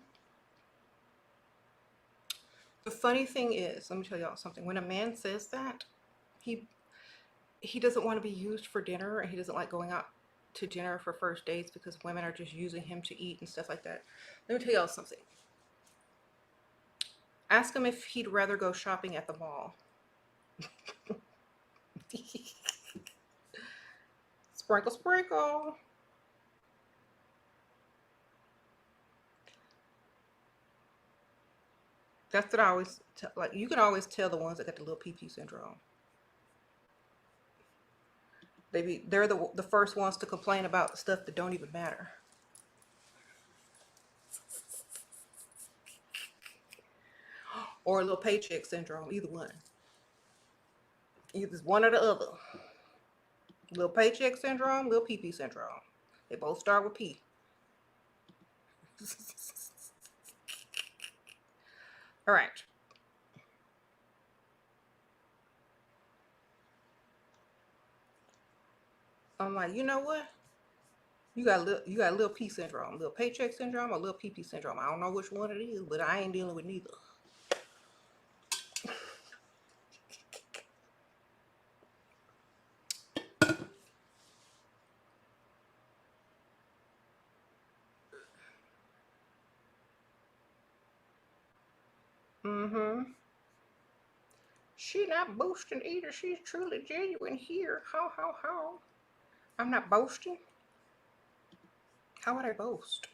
the funny thing is, let me tell y'all something. When a man says that, he doesn't want to be used for dinner, and he doesn't like going out to dinner for first dates because women are just using him to eat and stuff like that. Let me tell y'all something. Ask him if he'd rather go shopping at the mall. Sprinkle, sprinkle. That's what I always tell. Like, you can always tell the ones that got the little pee-pee syndrome. They're the first ones to complain about the stuff that don't even matter. Or a little paycheck syndrome, either one. Either one or the other. Little paycheck syndrome, little pee-pee syndrome. They both start with P. All right. I'm like, you know what? You got little P syndrome, little paycheck syndrome, or little PP syndrome. I don't know which one it is, but I ain't dealing with neither. Mm-hmm. She not boasting either. She's truly genuine here. How. I'm not boasting. How would I boast?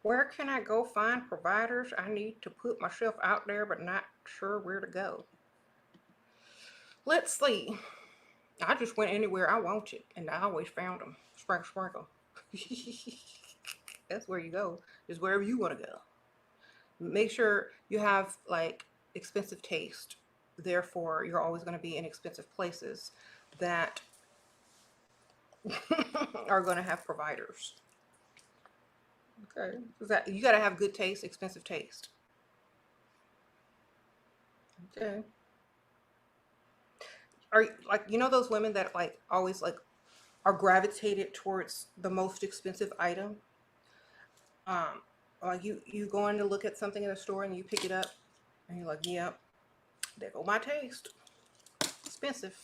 Where can I go find providers? I need to put myself out there, but not sure where to go. Let's see. I just went anywhere I wanted, and I always found them. Sprinkle, sprinkle. That's where you go. Just wherever you want to go. Make sure you have like expensive taste. Therefore, you're always going to be in expensive places that are going to have providers. Okay, that you got to have good taste, expensive taste. Okay, are like those women that like always like are gravitated towards the most expensive item? Um, like you going to look at something in a store and you pick it up and you're like, yep, there go my taste, expensive.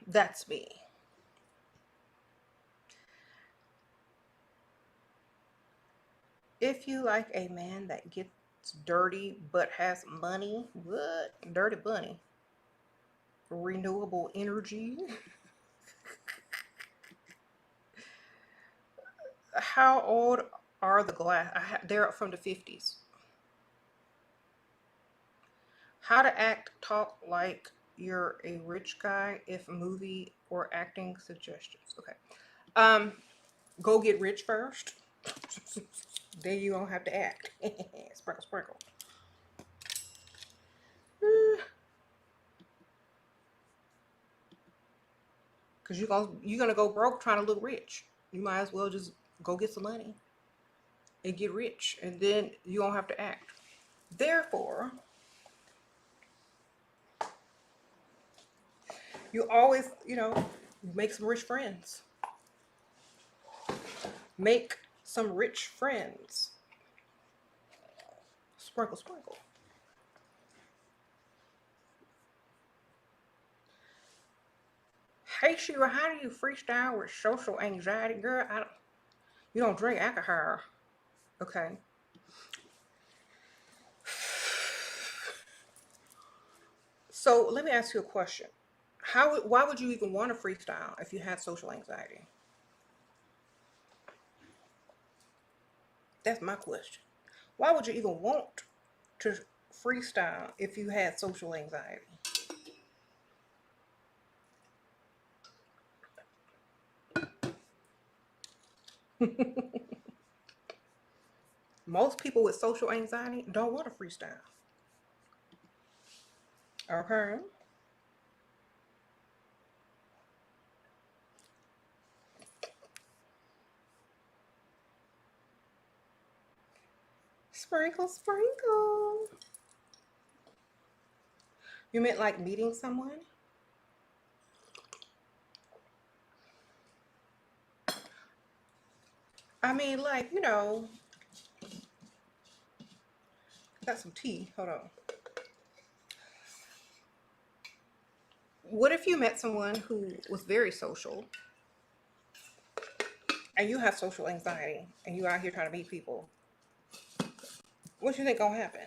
That's me. If you like a man that gets dirty but has money, what? Dirty bunny. Renewable energy. How old are the glass? They're up from the 50s. How to act, talk like you're a rich guy if movie or acting suggestions. Okay. Um, Go get rich first. Then you don't have to act. Sprinkle, sprinkle. Because you're gonna go broke trying to look rich. You might as well just go get some money and get rich, and then you don't have to act. Therefore, you always, make some rich friends. Make some rich friends. Sprinkle, sprinkle. Hey Sheila, how do you freestyle with social anxiety, girl? You don't drink alcohol, okay? So let me ask you a question. Why would you even want to freestyle if you had social anxiety? That's my question. Why would you even want to freestyle if you had social anxiety? Most people with social anxiety don't want to freestyle. Okay. Sprinkle, sprinkle. You meant like meeting someone? I mean, like, got some tea. Hold on. What if you met someone who was very social and you have social anxiety and you out here trying to meet people? What you think gonna happen?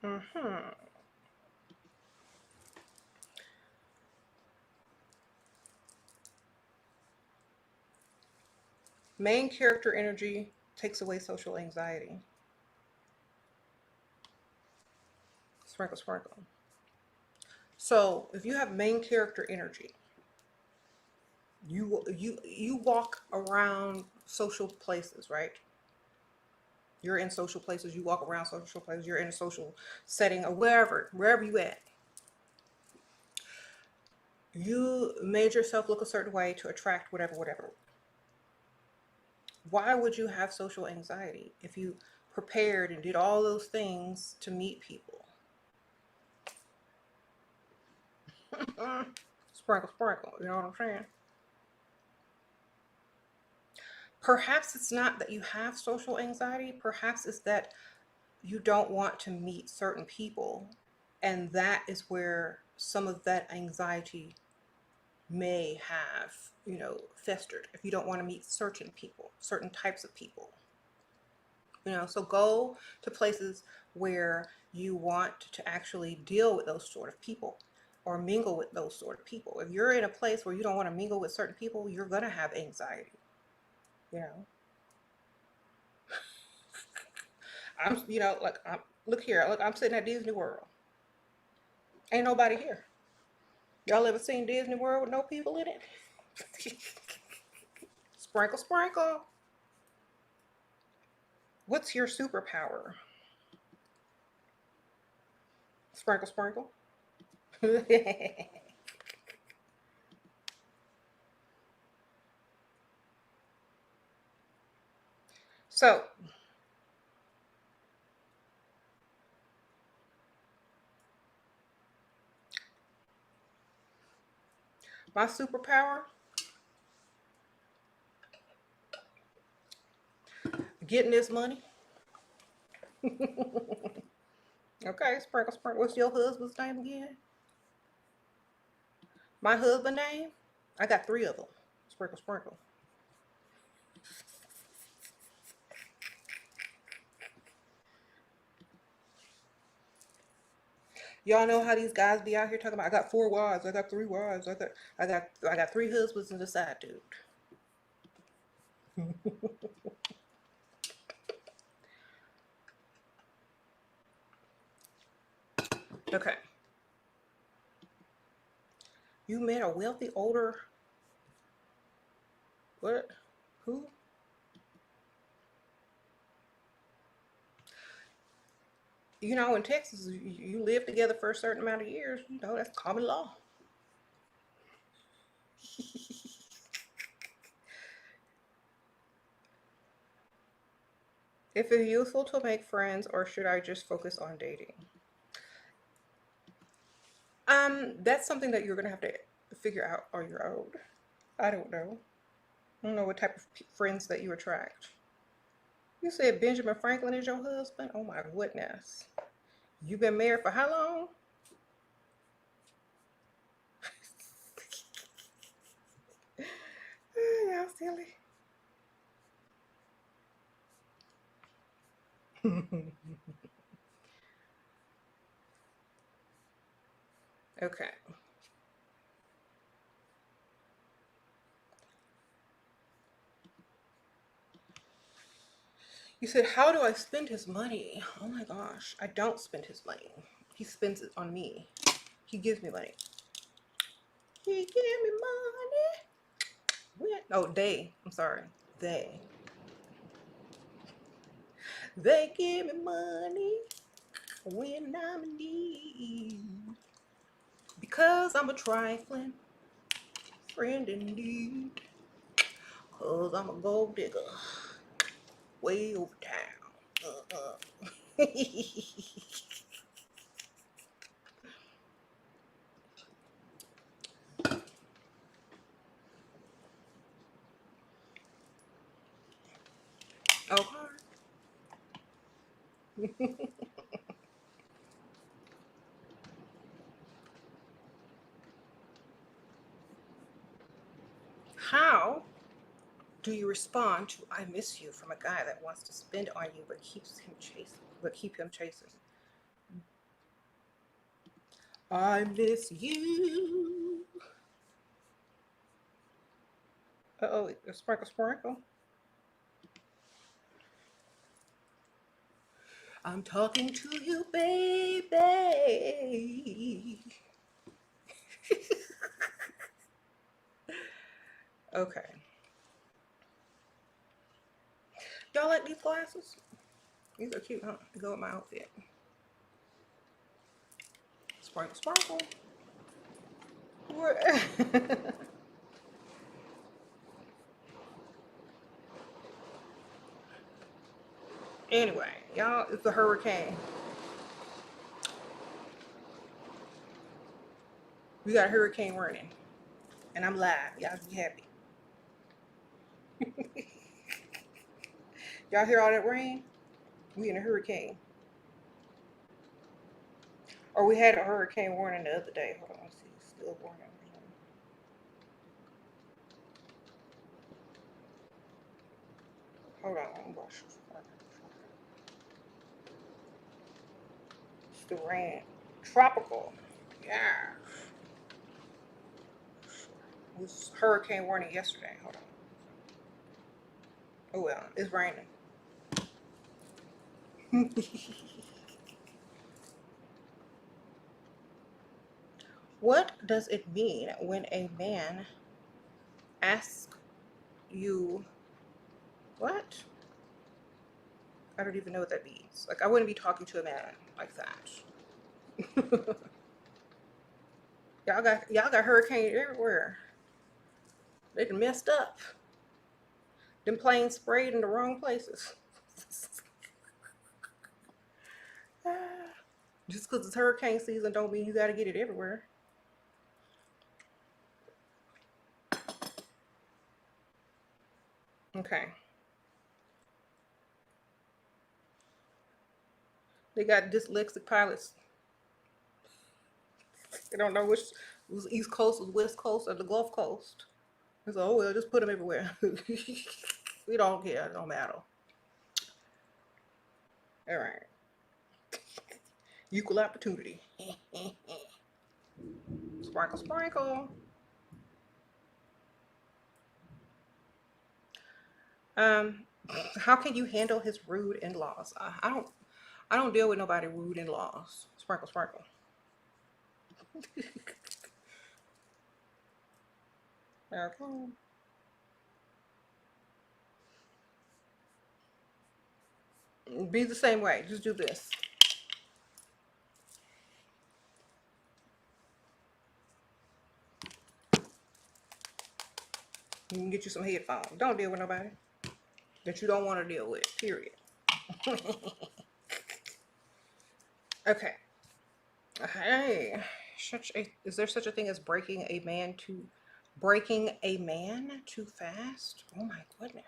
Hmm. Main character energy takes away social anxiety. Sprinkle, sprinkle. So if you have main character energy, you walk around social places, right? You're in social places. You walk around social places. You're in a social setting or wherever you at. You made yourself look a certain way to attract whatever, whatever. Why would you have social anxiety if you prepared and did all those things to meet people? Sprinkle, sprinkle. You know what I'm saying? Perhaps it's not that you have social anxiety. Perhaps it's that you don't want to meet certain people. And that is where some of that anxiety may have, festered if you don't want to meet certain people, certain types of people. So go to places where you want to actually deal with those sort of people. or mingle with those sort of people. If you're in a place where you don't want to mingle with certain people, you're going to have anxiety. You know, look here, look, I'm sitting at Disney World. Ain't nobody here. Y'all ever seen Disney World with no people in it? Sprinkle, sprinkle. What's your superpower? Sprinkle, sprinkle. So, my superpower, getting this money. Okay, sprinkle, sprinkle. What's your husband's name again? My husband's name? I got three of them. Sprinkle, sprinkle. Y'all know how these guys be out here talking about I got 4 wives, I got 3 wives, I got 3 husbands and a side dude. Okay. You met a wealthy older what? Who? You know, in Texas, you live together for a certain amount of years. You know, that's common law. If it's useful to make friends, or should I just focus on dating? That's something that you're gonna have to figure out on your own. I don't know. I don't know what type of friends that you attract. You said Benjamin Franklin is your husband? Oh my goodness. You've been married for how long? Y'all silly. Okay. You said, how do I spend his money? Oh my gosh. I don't spend his money. He spends it on me. He gives me money. He give me money. When? Oh, they. I'm sorry. They. They give me money when I'm in need. Because I'm a trifling friend indeed. Cause I'm a gold digger. Way over town. Okay. How do you respond to "I miss you" from a guy that wants to spend on you but keep him chasing? I miss you. Uh-oh, sprinkle, sprinkle. I'm talking to you, baby. Okay. Y'all like these glasses? These are cute, huh? They go with my outfit. Sprinkle, sprinkle. What? Anyway, y'all, it's a hurricane. We got a hurricane running, and I'm live. Y'all be happy. Y'all hear all that rain? We in a hurricane. Or we had a hurricane warning the other day. Hold on, let's see. Still warning. Hold on. It's the rain. Tropical. Yeah. was hurricane warning yesterday. Hold on. Oh well, it's raining. What does it mean when a man asks you what? I don't even know what that means. Like I wouldn't be talking to a man like that. y'all got hurricanes everywhere. They done messed up. Them planes sprayed in the wrong places. Just because it's hurricane season don't mean you got to get it everywhere. Okay. They got dyslexic pilots. They don't know which was East Coast, was West Coast, or the Gulf Coast. It's like, oh well, just put them everywhere. We don't care. It don't matter. All right. Equal opportunity. Sprinkle, sprinkle. Um, how can you handle his rude in-laws? I don't deal with nobody rude in-laws. Sprinkle, sprinkle. Okay. Be the same way. Just do this. You can get you some headphones. Don't deal with nobody that you don't want to deal with. Period. Okay. Hey, is there such a thing as breaking a man too fast? Oh my goodness.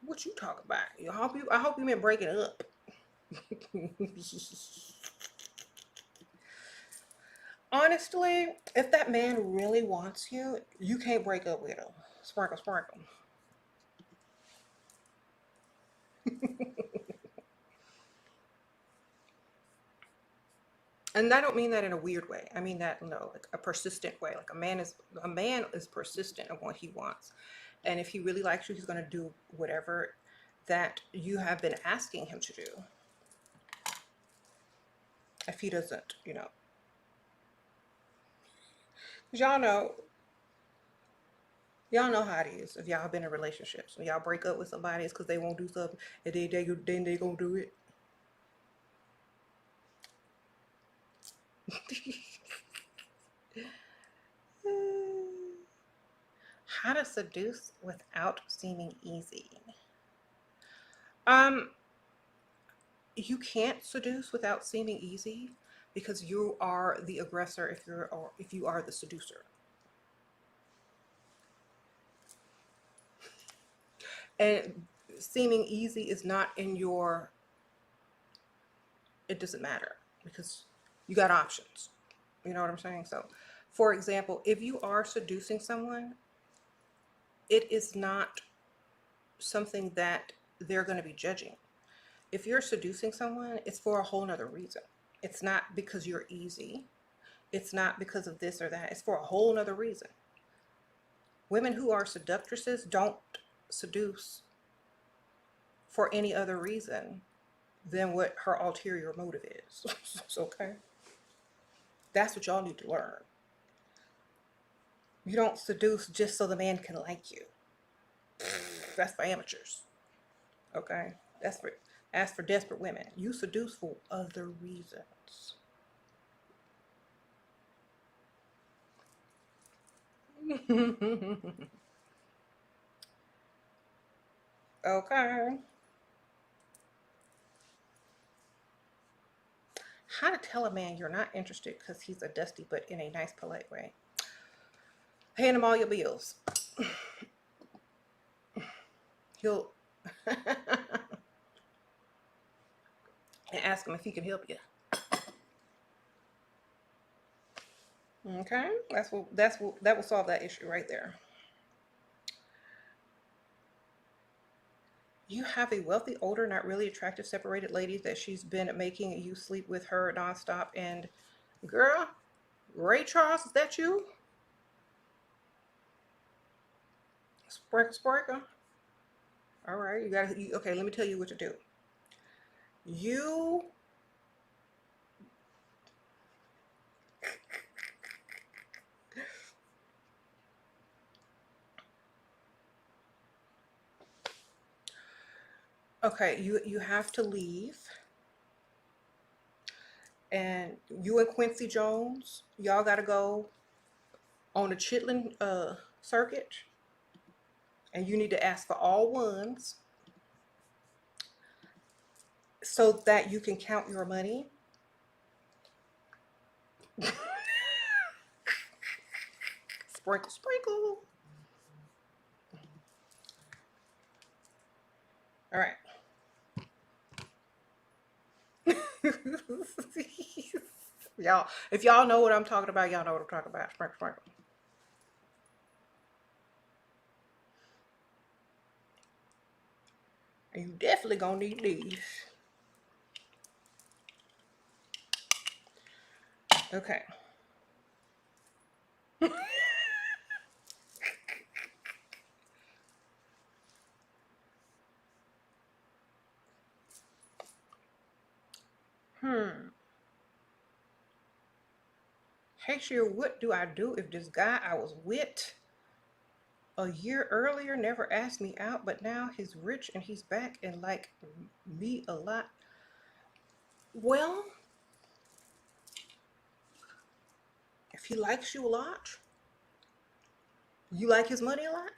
What you talk about? I hope you meant break it up. Honestly, if that man really wants you, you can't break up with him. Sprinkle, sprinkle. And I don't mean that in a weird way. I mean that like a persistent way. Like a man is persistent of what he wants. And if he really likes you, he's gonna do whatever that you have been asking him to do. If he doesn't, 'cause y'all know how it is. If y'all been in relationships, when y'all break up with somebody, it's because they won't do something, and then they gonna do it. How to seduce without seeming easy. Um, you can't seduce without seeming easy because you are the aggressor if you are the seducer. And seeming easy is not in your, it doesn't matter because you got options. You know what I'm saying? So, for example, if you are seducing someone, it is not something that they're going to be judging. If you're seducing someone, it's for a whole nother reason. It's not because you're easy. It's not because of this or that. It's for a whole nother reason. Women who are seductresses don't seduce for any other reason than what her ulterior motive is. Okay? That's what y'all need to learn. You don't seduce just so the man can like you. That's for amateurs. Okay? That's for desperate women. You seduce for other reasons. Okay. How to tell a man you're not interested because he's a dusty, but in a nice, polite way. Paying him all your bills. He'll and ask him if he can help you. Okay, that will solve that issue right there. You have a wealthy, older, not really attractive, separated lady that she's been making you sleep with her nonstop. And girl, Ray Charles, is that you? Sprinkle, sprinkle. All right, okay, let me tell you what to do. You, okay, you have to leave, and you and Quincy Jones, y'all got to go on the Chitlin circuit, and you need to ask for all ones so that you can count your money. Sprinkle, sprinkle. All right. Y'all, if y'all know what I'm talking about, y'all know what I'm talking about. Sprinkle, sprinkle. And you definitely gonna need these. Okay. Hey, Sheer, what do I do if this guy I was with a year earlier never asked me out, but now he's rich and he's back and like me a lot? Well, if he likes you a lot, you like his money a lot.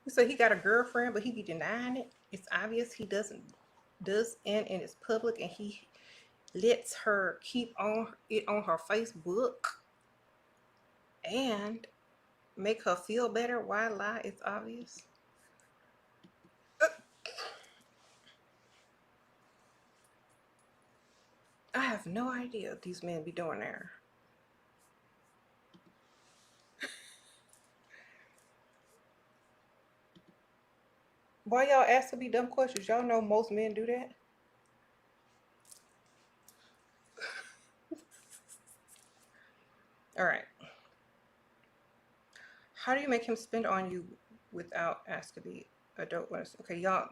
He said he got a girlfriend, but he be denying it. It's obvious he does and it's public, and he lets her keep on it on her Facebook and make her feel better. Why lie? It's obvious. I have no idea what these men be doing there. Why y'all ask to be dumb questions? Y'all know most men do that. All right. How do you make him spend on you without asking the adult ones? Okay, y'all.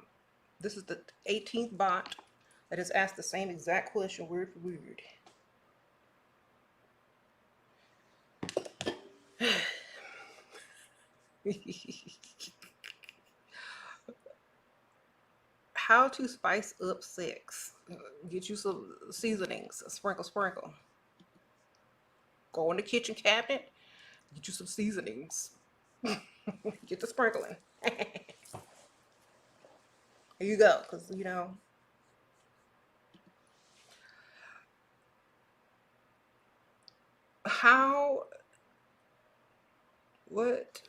This is the 18th bot that has asked the same exact question word for word. How to spice up sex. Get you some seasonings. Sprinkle, sprinkle. Go in the kitchen cabinet. Get you some seasonings. Get the sprinkling. Here you go. Because, how, what?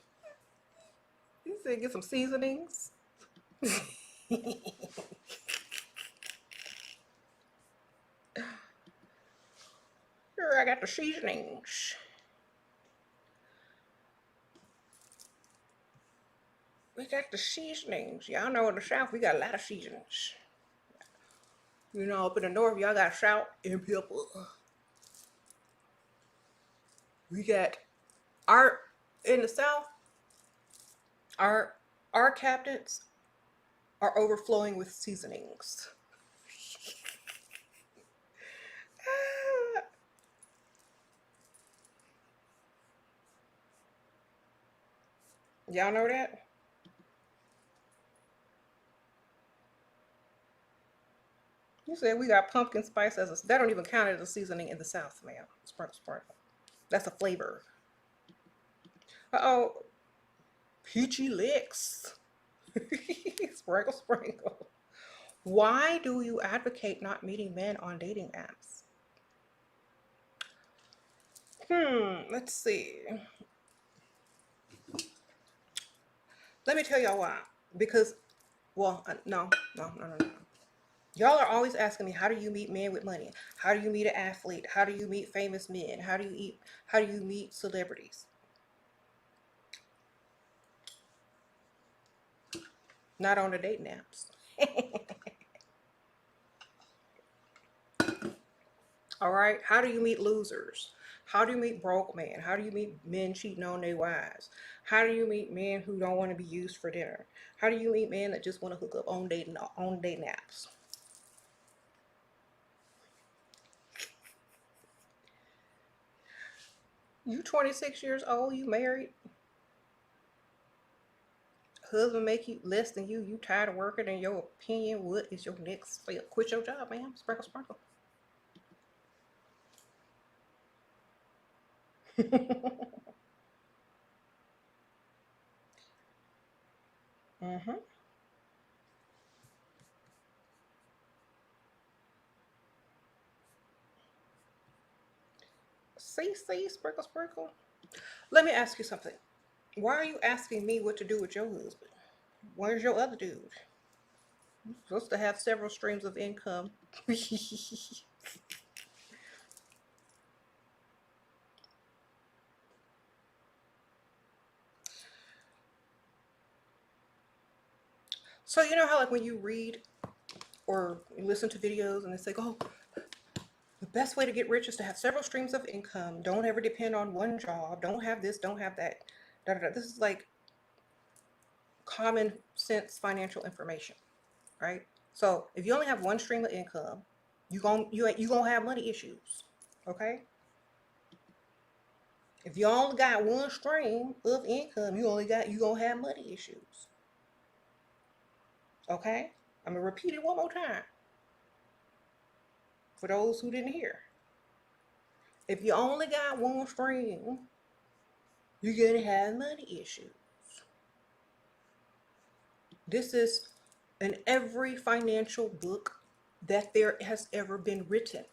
You said get some seasonings. Here, I got the seasonings. We got the seasonings. Y'all know in the South, we got a lot of seasonings. Up in the North, y'all got salt and pepper. We got our, in the South, our our cabinets are overflowing with seasonings. Y'all know that? You said we got pumpkin spice as that don't even count as a seasoning in the South, ma'am. Sprinkle, sprinkle. That's a flavor. Uh-oh. Peachy licks. Sprinkle, sprinkle. Why do you advocate not meeting men on dating apps? Let's see. Let me tell y'all why. Because, well, no. Y'all are always asking me, how do you meet men with money? How do you meet an athlete? How do you meet famous men? How do you meet celebrities? Not on the dating apps. All right. How do you meet losers? How do you meet broke men? How do you meet men cheating on their wives? How do you meet men who don't want to be used for dinner? How do you meet men that just want to hook up on dating apps? You 26 years old, you married, husband make you less than you tired of working, in your opinion, what is your next step? Quit your job, man. Sprinkle, sprinkle. Mm-hmm. See, sprinkle, sprinkle. Let me ask you something. Why are you asking me what to do with your husband? Where's your other dude? You're supposed to have several streams of income. So you know how like when you read or you listen to videos and it's like, oh, the best way to get rich is to have several streams of income. Don't ever depend on one job. Don't have this, don't have that. Da, da, da. This is like common sense financial information, right? So if you only have one stream of income, you gonna have money issues. Okay? If you only got one stream of income, you gonna have money issues. Okay? I'm gonna repeat it one more time for those who didn't hear. If you only got one stream, you're gonna have money issues. This is in every financial book that there has ever been written.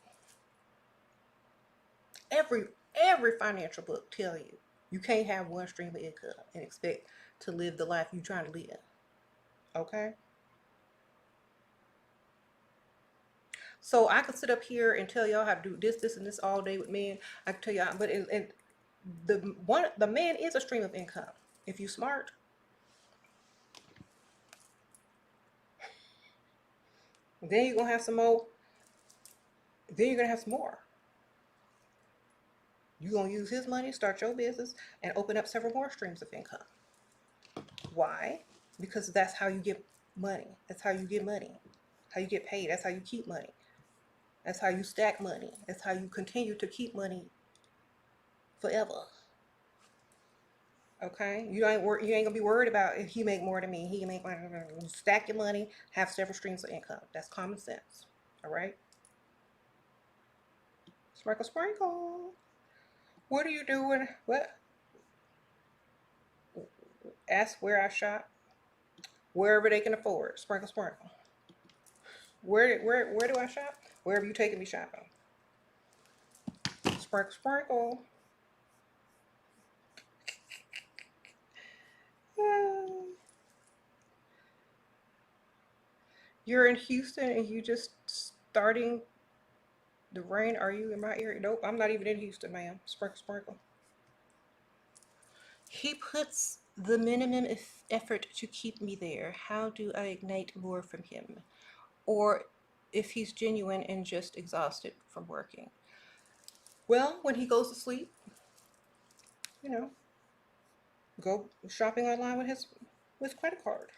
Every every financial book tell you you can't have one stream of income and expect to live the life you're trying to live. Okay? So I could sit up here and tell y'all how to do this, this, and this all day with men. I can tell y'all, but the man is a stream of income. If you smart, then you're gonna have some more. Then you're gonna have some more. You're gonna use his money, start your business, and open up several more streams of income. Why? Because that's how you get money. That's how you get money. How you get paid. That's how you keep money. That's how you stack money. That's how you continue to keep money forever. Okay, you ain't gonna be worried about if he make more than me. He can make money. Stack your money, have several streams of income. That's common sense. All right. Sprinkle, sprinkle. What are you doing? What? Ask where I shop. Wherever they can afford. Sprinkle, sprinkle. Where do I shop? Wherever you taking me shopping. Sprinkle, sprinkle. You're in Houston and you just starting the rain. Are you in my area? Nope, I'm not even in Houston, ma'am. Sprinkle, sprinkle. He puts the minimum effort to keep me there. How do I ignite more from him? Or if he's genuine and just exhausted from working. Well, when he goes to sleep, you know, go shopping online with his credit card.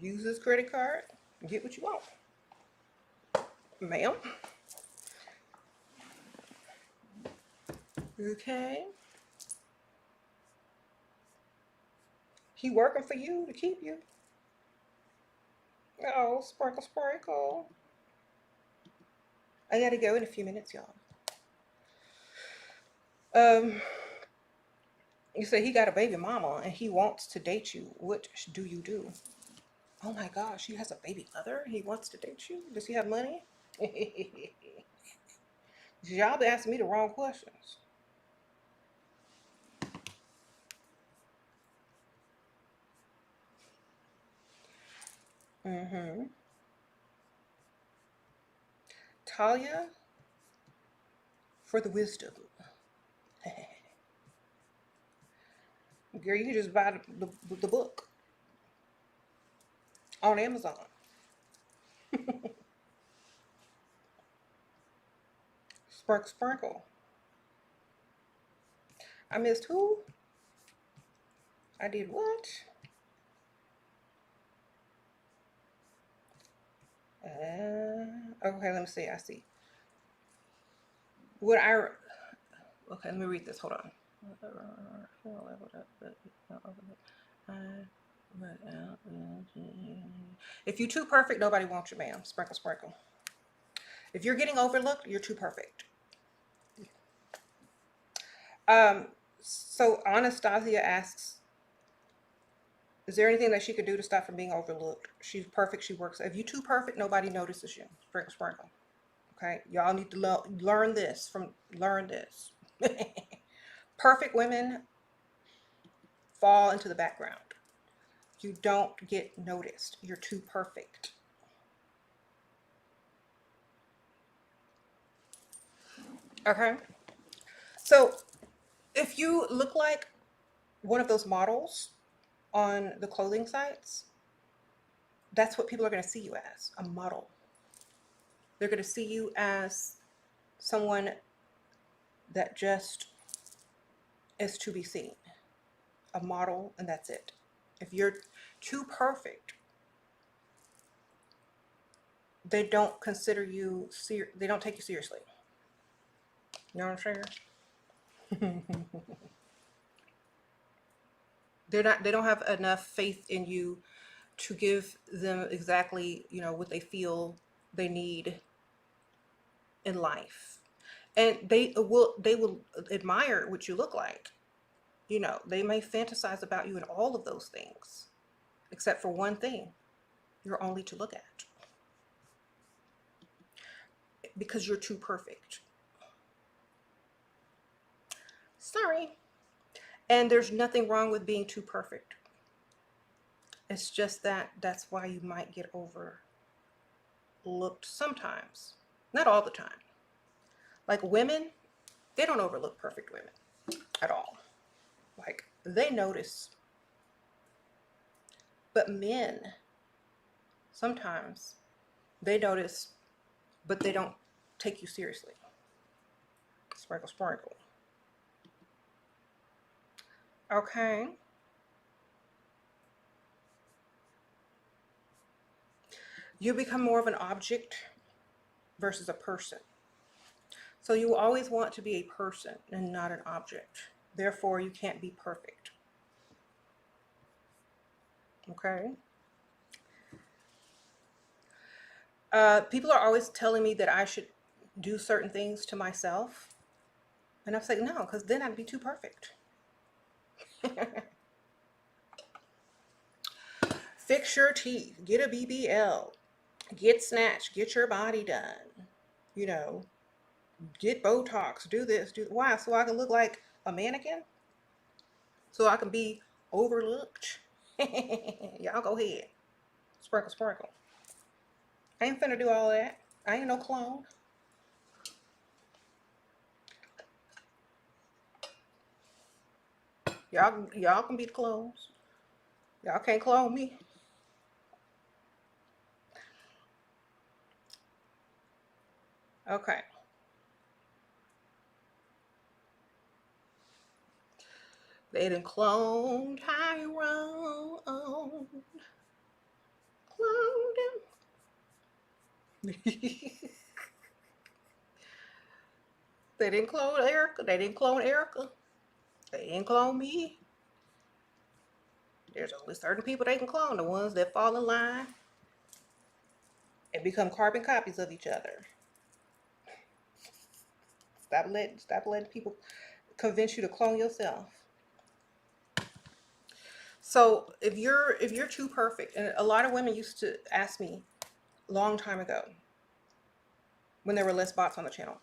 Use his credit card, get what you want. Ma'am. Okay. He working for you to keep you. Oh, sprinkle, sprinkle. I gotta go in a few minutes, y'all. Um, you say he got a baby mama and he wants to date you. What do you do? Oh my gosh, he has a baby mother. He wants to date you. Does he have money? Y'all be asking me the wrong questions. Mm-hmm. Talia for the wisdom. Girl, you can just buy the book on Amazon. Spark Sparkle. I missed who? I did what? Okay, let me see. I see. What I okay, let me read this. Hold on. If you're too perfect, nobody wants you, ma'am. Sprinkle, sprinkle. If you're getting overlooked, you're too perfect. So Anastasia asks, is there anything that she could do to stop from being overlooked? She's perfect. She works. If you're too perfect, nobody notices you. Sprinkle, sprinkle. Okay, y'all need to learn this. Perfect women fall into the background. You don't get noticed. You're too perfect. Okay, so if you look like one of those models on the clothing sites, that's what people are going to see you as, a model. They're going to see you as someone that just is to be seen, a model, and that's it. If you're too perfect, they don't consider you they don't take you seriously. You know what I'm saying? They don't have enough faith in you to give them exactly, what they feel they need in life. And they will admire what you look like. They may fantasize about you in all of those things, except for one thing. You're only to look at because you're too perfect. Sorry. And there's nothing wrong with being too perfect. It's just that's why you might get overlooked sometimes. Not all the time. Like women, they don't overlook perfect women at all. Like they notice. But men, sometimes they notice, but they don't take you seriously. Sprinkle, sprinkle. Okay. You become more of an object versus a person. So you always want to be a person and not an object. Therefore, you can't be perfect. Okay? People are always telling me that I should do certain things to myself. And I'm saying, no, because then I'd be too perfect. Fix your teeth. Get a BBL. Get snatched. Get your body done. Get Botox. Do this. Why? So I can look like a mannequin? So I can be overlooked? Y'all go ahead. Sprinkle, sprinkle. I ain't finna do all that. I ain't no clone. Y'all can be the clones. Y'all can't clone me. Okay. They done cloned Tyrone. Cloned him. They didn't clone Erica. They didn't clone Erica. They didn't clone me. There's only certain people they can clone, the ones that fall in line and become carbon copies of each other. Stop letting people convince you to clone yourself. So if you're too perfect, and a lot of women used to ask me a long time ago when there were less bots on the channel,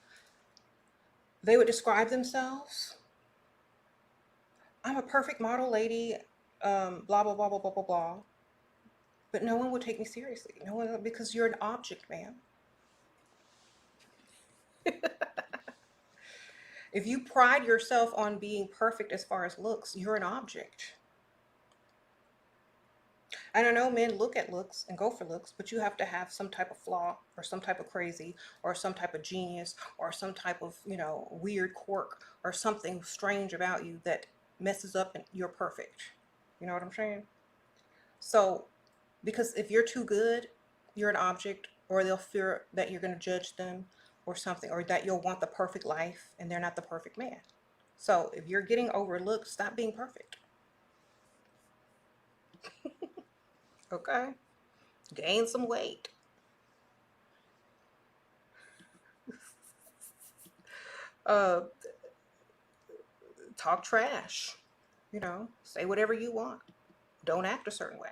they would describe themselves. I'm a perfect model lady, blah blah blah blah blah blah blah. But no one would take me seriously. No one, because you're an object, man. If you pride yourself on being perfect as far as looks, you're an object. And I know men look at looks and go for looks, but you have to have some type of flaw or some type of crazy or some type of genius or some type of, weird quirk or something strange about you that messes up and you're perfect. You know what I'm saying? So, because if you're too good, you're an object, or they'll fear that you're going to judge them or something, or that you'll want the perfect life and they're not the perfect man. So, if you're getting overlooked, stop being perfect. Okay? Gain some weight. Uh, talk trash. Say whatever you want. Don't act a certain way.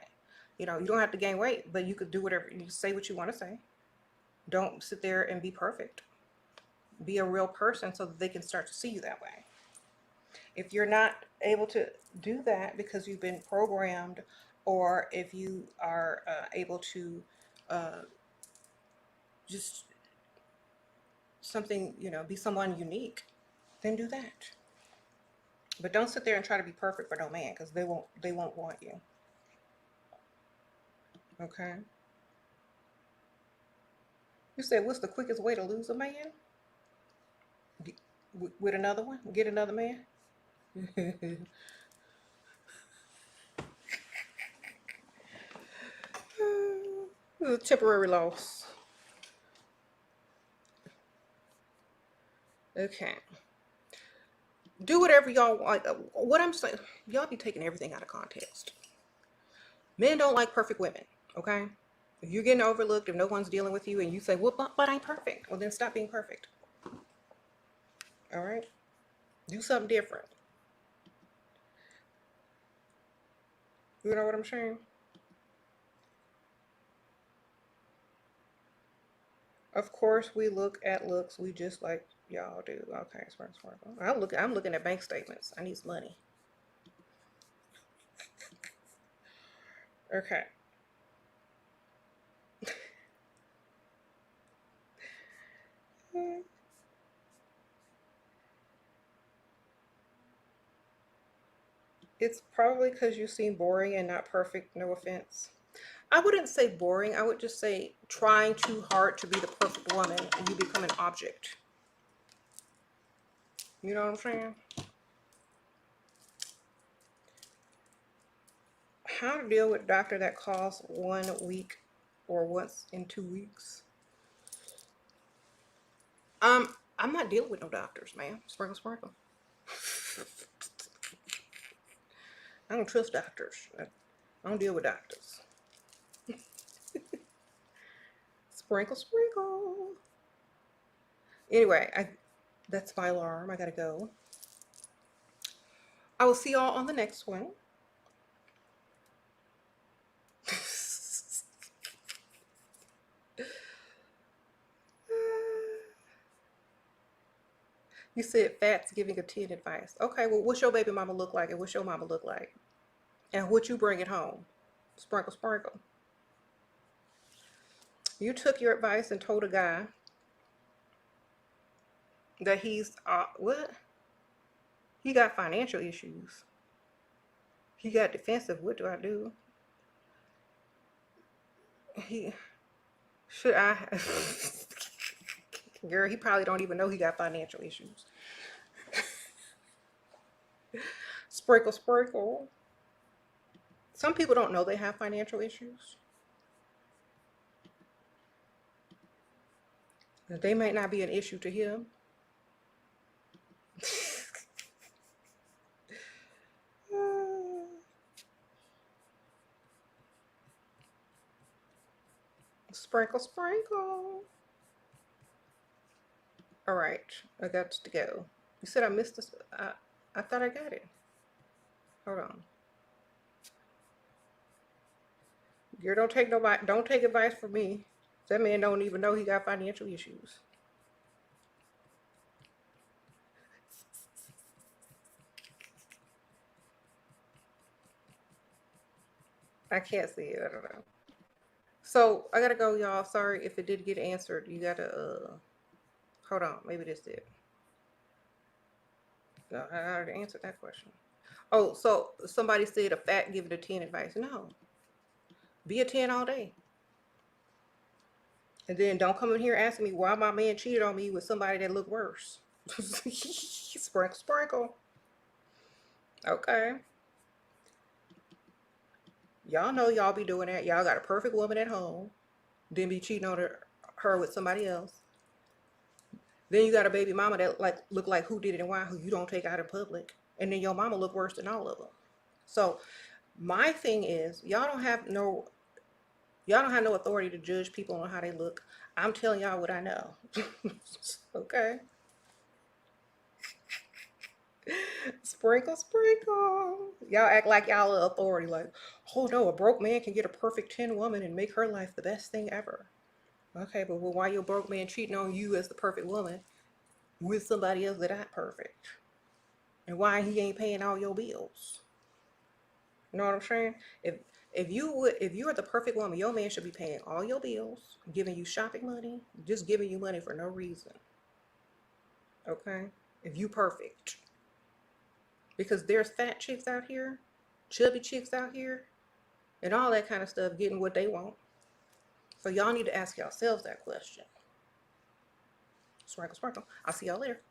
You don't have to gain weight, but you could do whatever. You say what you want to say. Don't sit there and be perfect. Be a real person so that they can start to see you that way. If you're not able to do that because you've been programmed, or if you are able to uh, just something, be someone unique, then do that. But don't sit there and try to be perfect for no man, because they won't want you. Okay. You said, what's the quickest way to lose a man? With another one? Get another man? A temporary loss. Okay. Do whatever y'all want. What I'm saying, y'all be taking everything out of context. Men don't like perfect women, okay? If you're getting overlooked, if no one's dealing with you, and you say, well, but I'm perfect, well, then stop being perfect. All right? Do something different. You know what I'm saying? Of course, we look at looks. We just like y'all do. Okay, smart. I'm looking at bank statements. I need some money. Okay. It's probably because you seem boring and not perfect. No offense. I wouldn't say boring. I would just say trying too hard to be the perfect woman and you become an object. You know what I'm saying? How to deal with doctor that calls 1 week or once in 2 weeks? I'm not dealing with no doctors, man. Sprinkle, sprinkle. I don't trust doctors. I don't deal with doctors. Sprinkle, sprinkle. Anyway, that's my alarm. I gotta go. I will see y'all on the next one. You said fat's giving a 10 advice. Okay, well, what's your baby mama look like and what's your mama look like? And what you bring it home? Sprinkle, sprinkle. You took your advice and told a guy that what? He got financial issues. He got defensive. What do I do? He should I Girl, he probably don't even know he got financial issues. Sprinkle, sprinkle. Some people don't know they have financial issues. They might not be an issue to him. Sprinkle, sprinkle. All right, I got to go. You said I missed this. I thought I got it. Hold on. Girl, don't take advice from me. That man don't even know he got financial issues. I can't see it. I don't know. So I gotta go, y'all. Sorry if it did get answered. You gotta hold on. Maybe this did. I already answered that question. Oh, so somebody said a fat give it a 10 advice. No, be a 10 all day. And then don't come in here asking me why my man cheated on me with somebody that looked worse. Sprinkle, sprinkle. Okay. Y'all know y'all be doing that. Y'all got a perfect woman at home, then be cheating on her with somebody else. Then you got a baby mama that like look like who did it and why, who you don't take out in public, and then your mama look worse than all of them. So my thing is, y'all don't have no authority to judge people on how they look. I'm telling y'all what I know. Okay. Sprinkle, sprinkle. Y'all act like y'all are authority. Like, oh no, a broke man can get a perfect 10 woman and make her life the best thing ever. Okay, but well, why your broke man cheating on you as the perfect woman with somebody else that ain't perfect? And why he ain't paying all your bills? You know what I'm saying? If you are the perfect woman, your man should be paying all your bills, giving you shopping money, just giving you money for no reason. Okay? If you perfect. Because there's fat chicks out here, chubby chicks out here, and all that kind of stuff getting what they want. So y'all need to ask yourselves that question. Sprinkle, sprinkle. I'll see y'all later.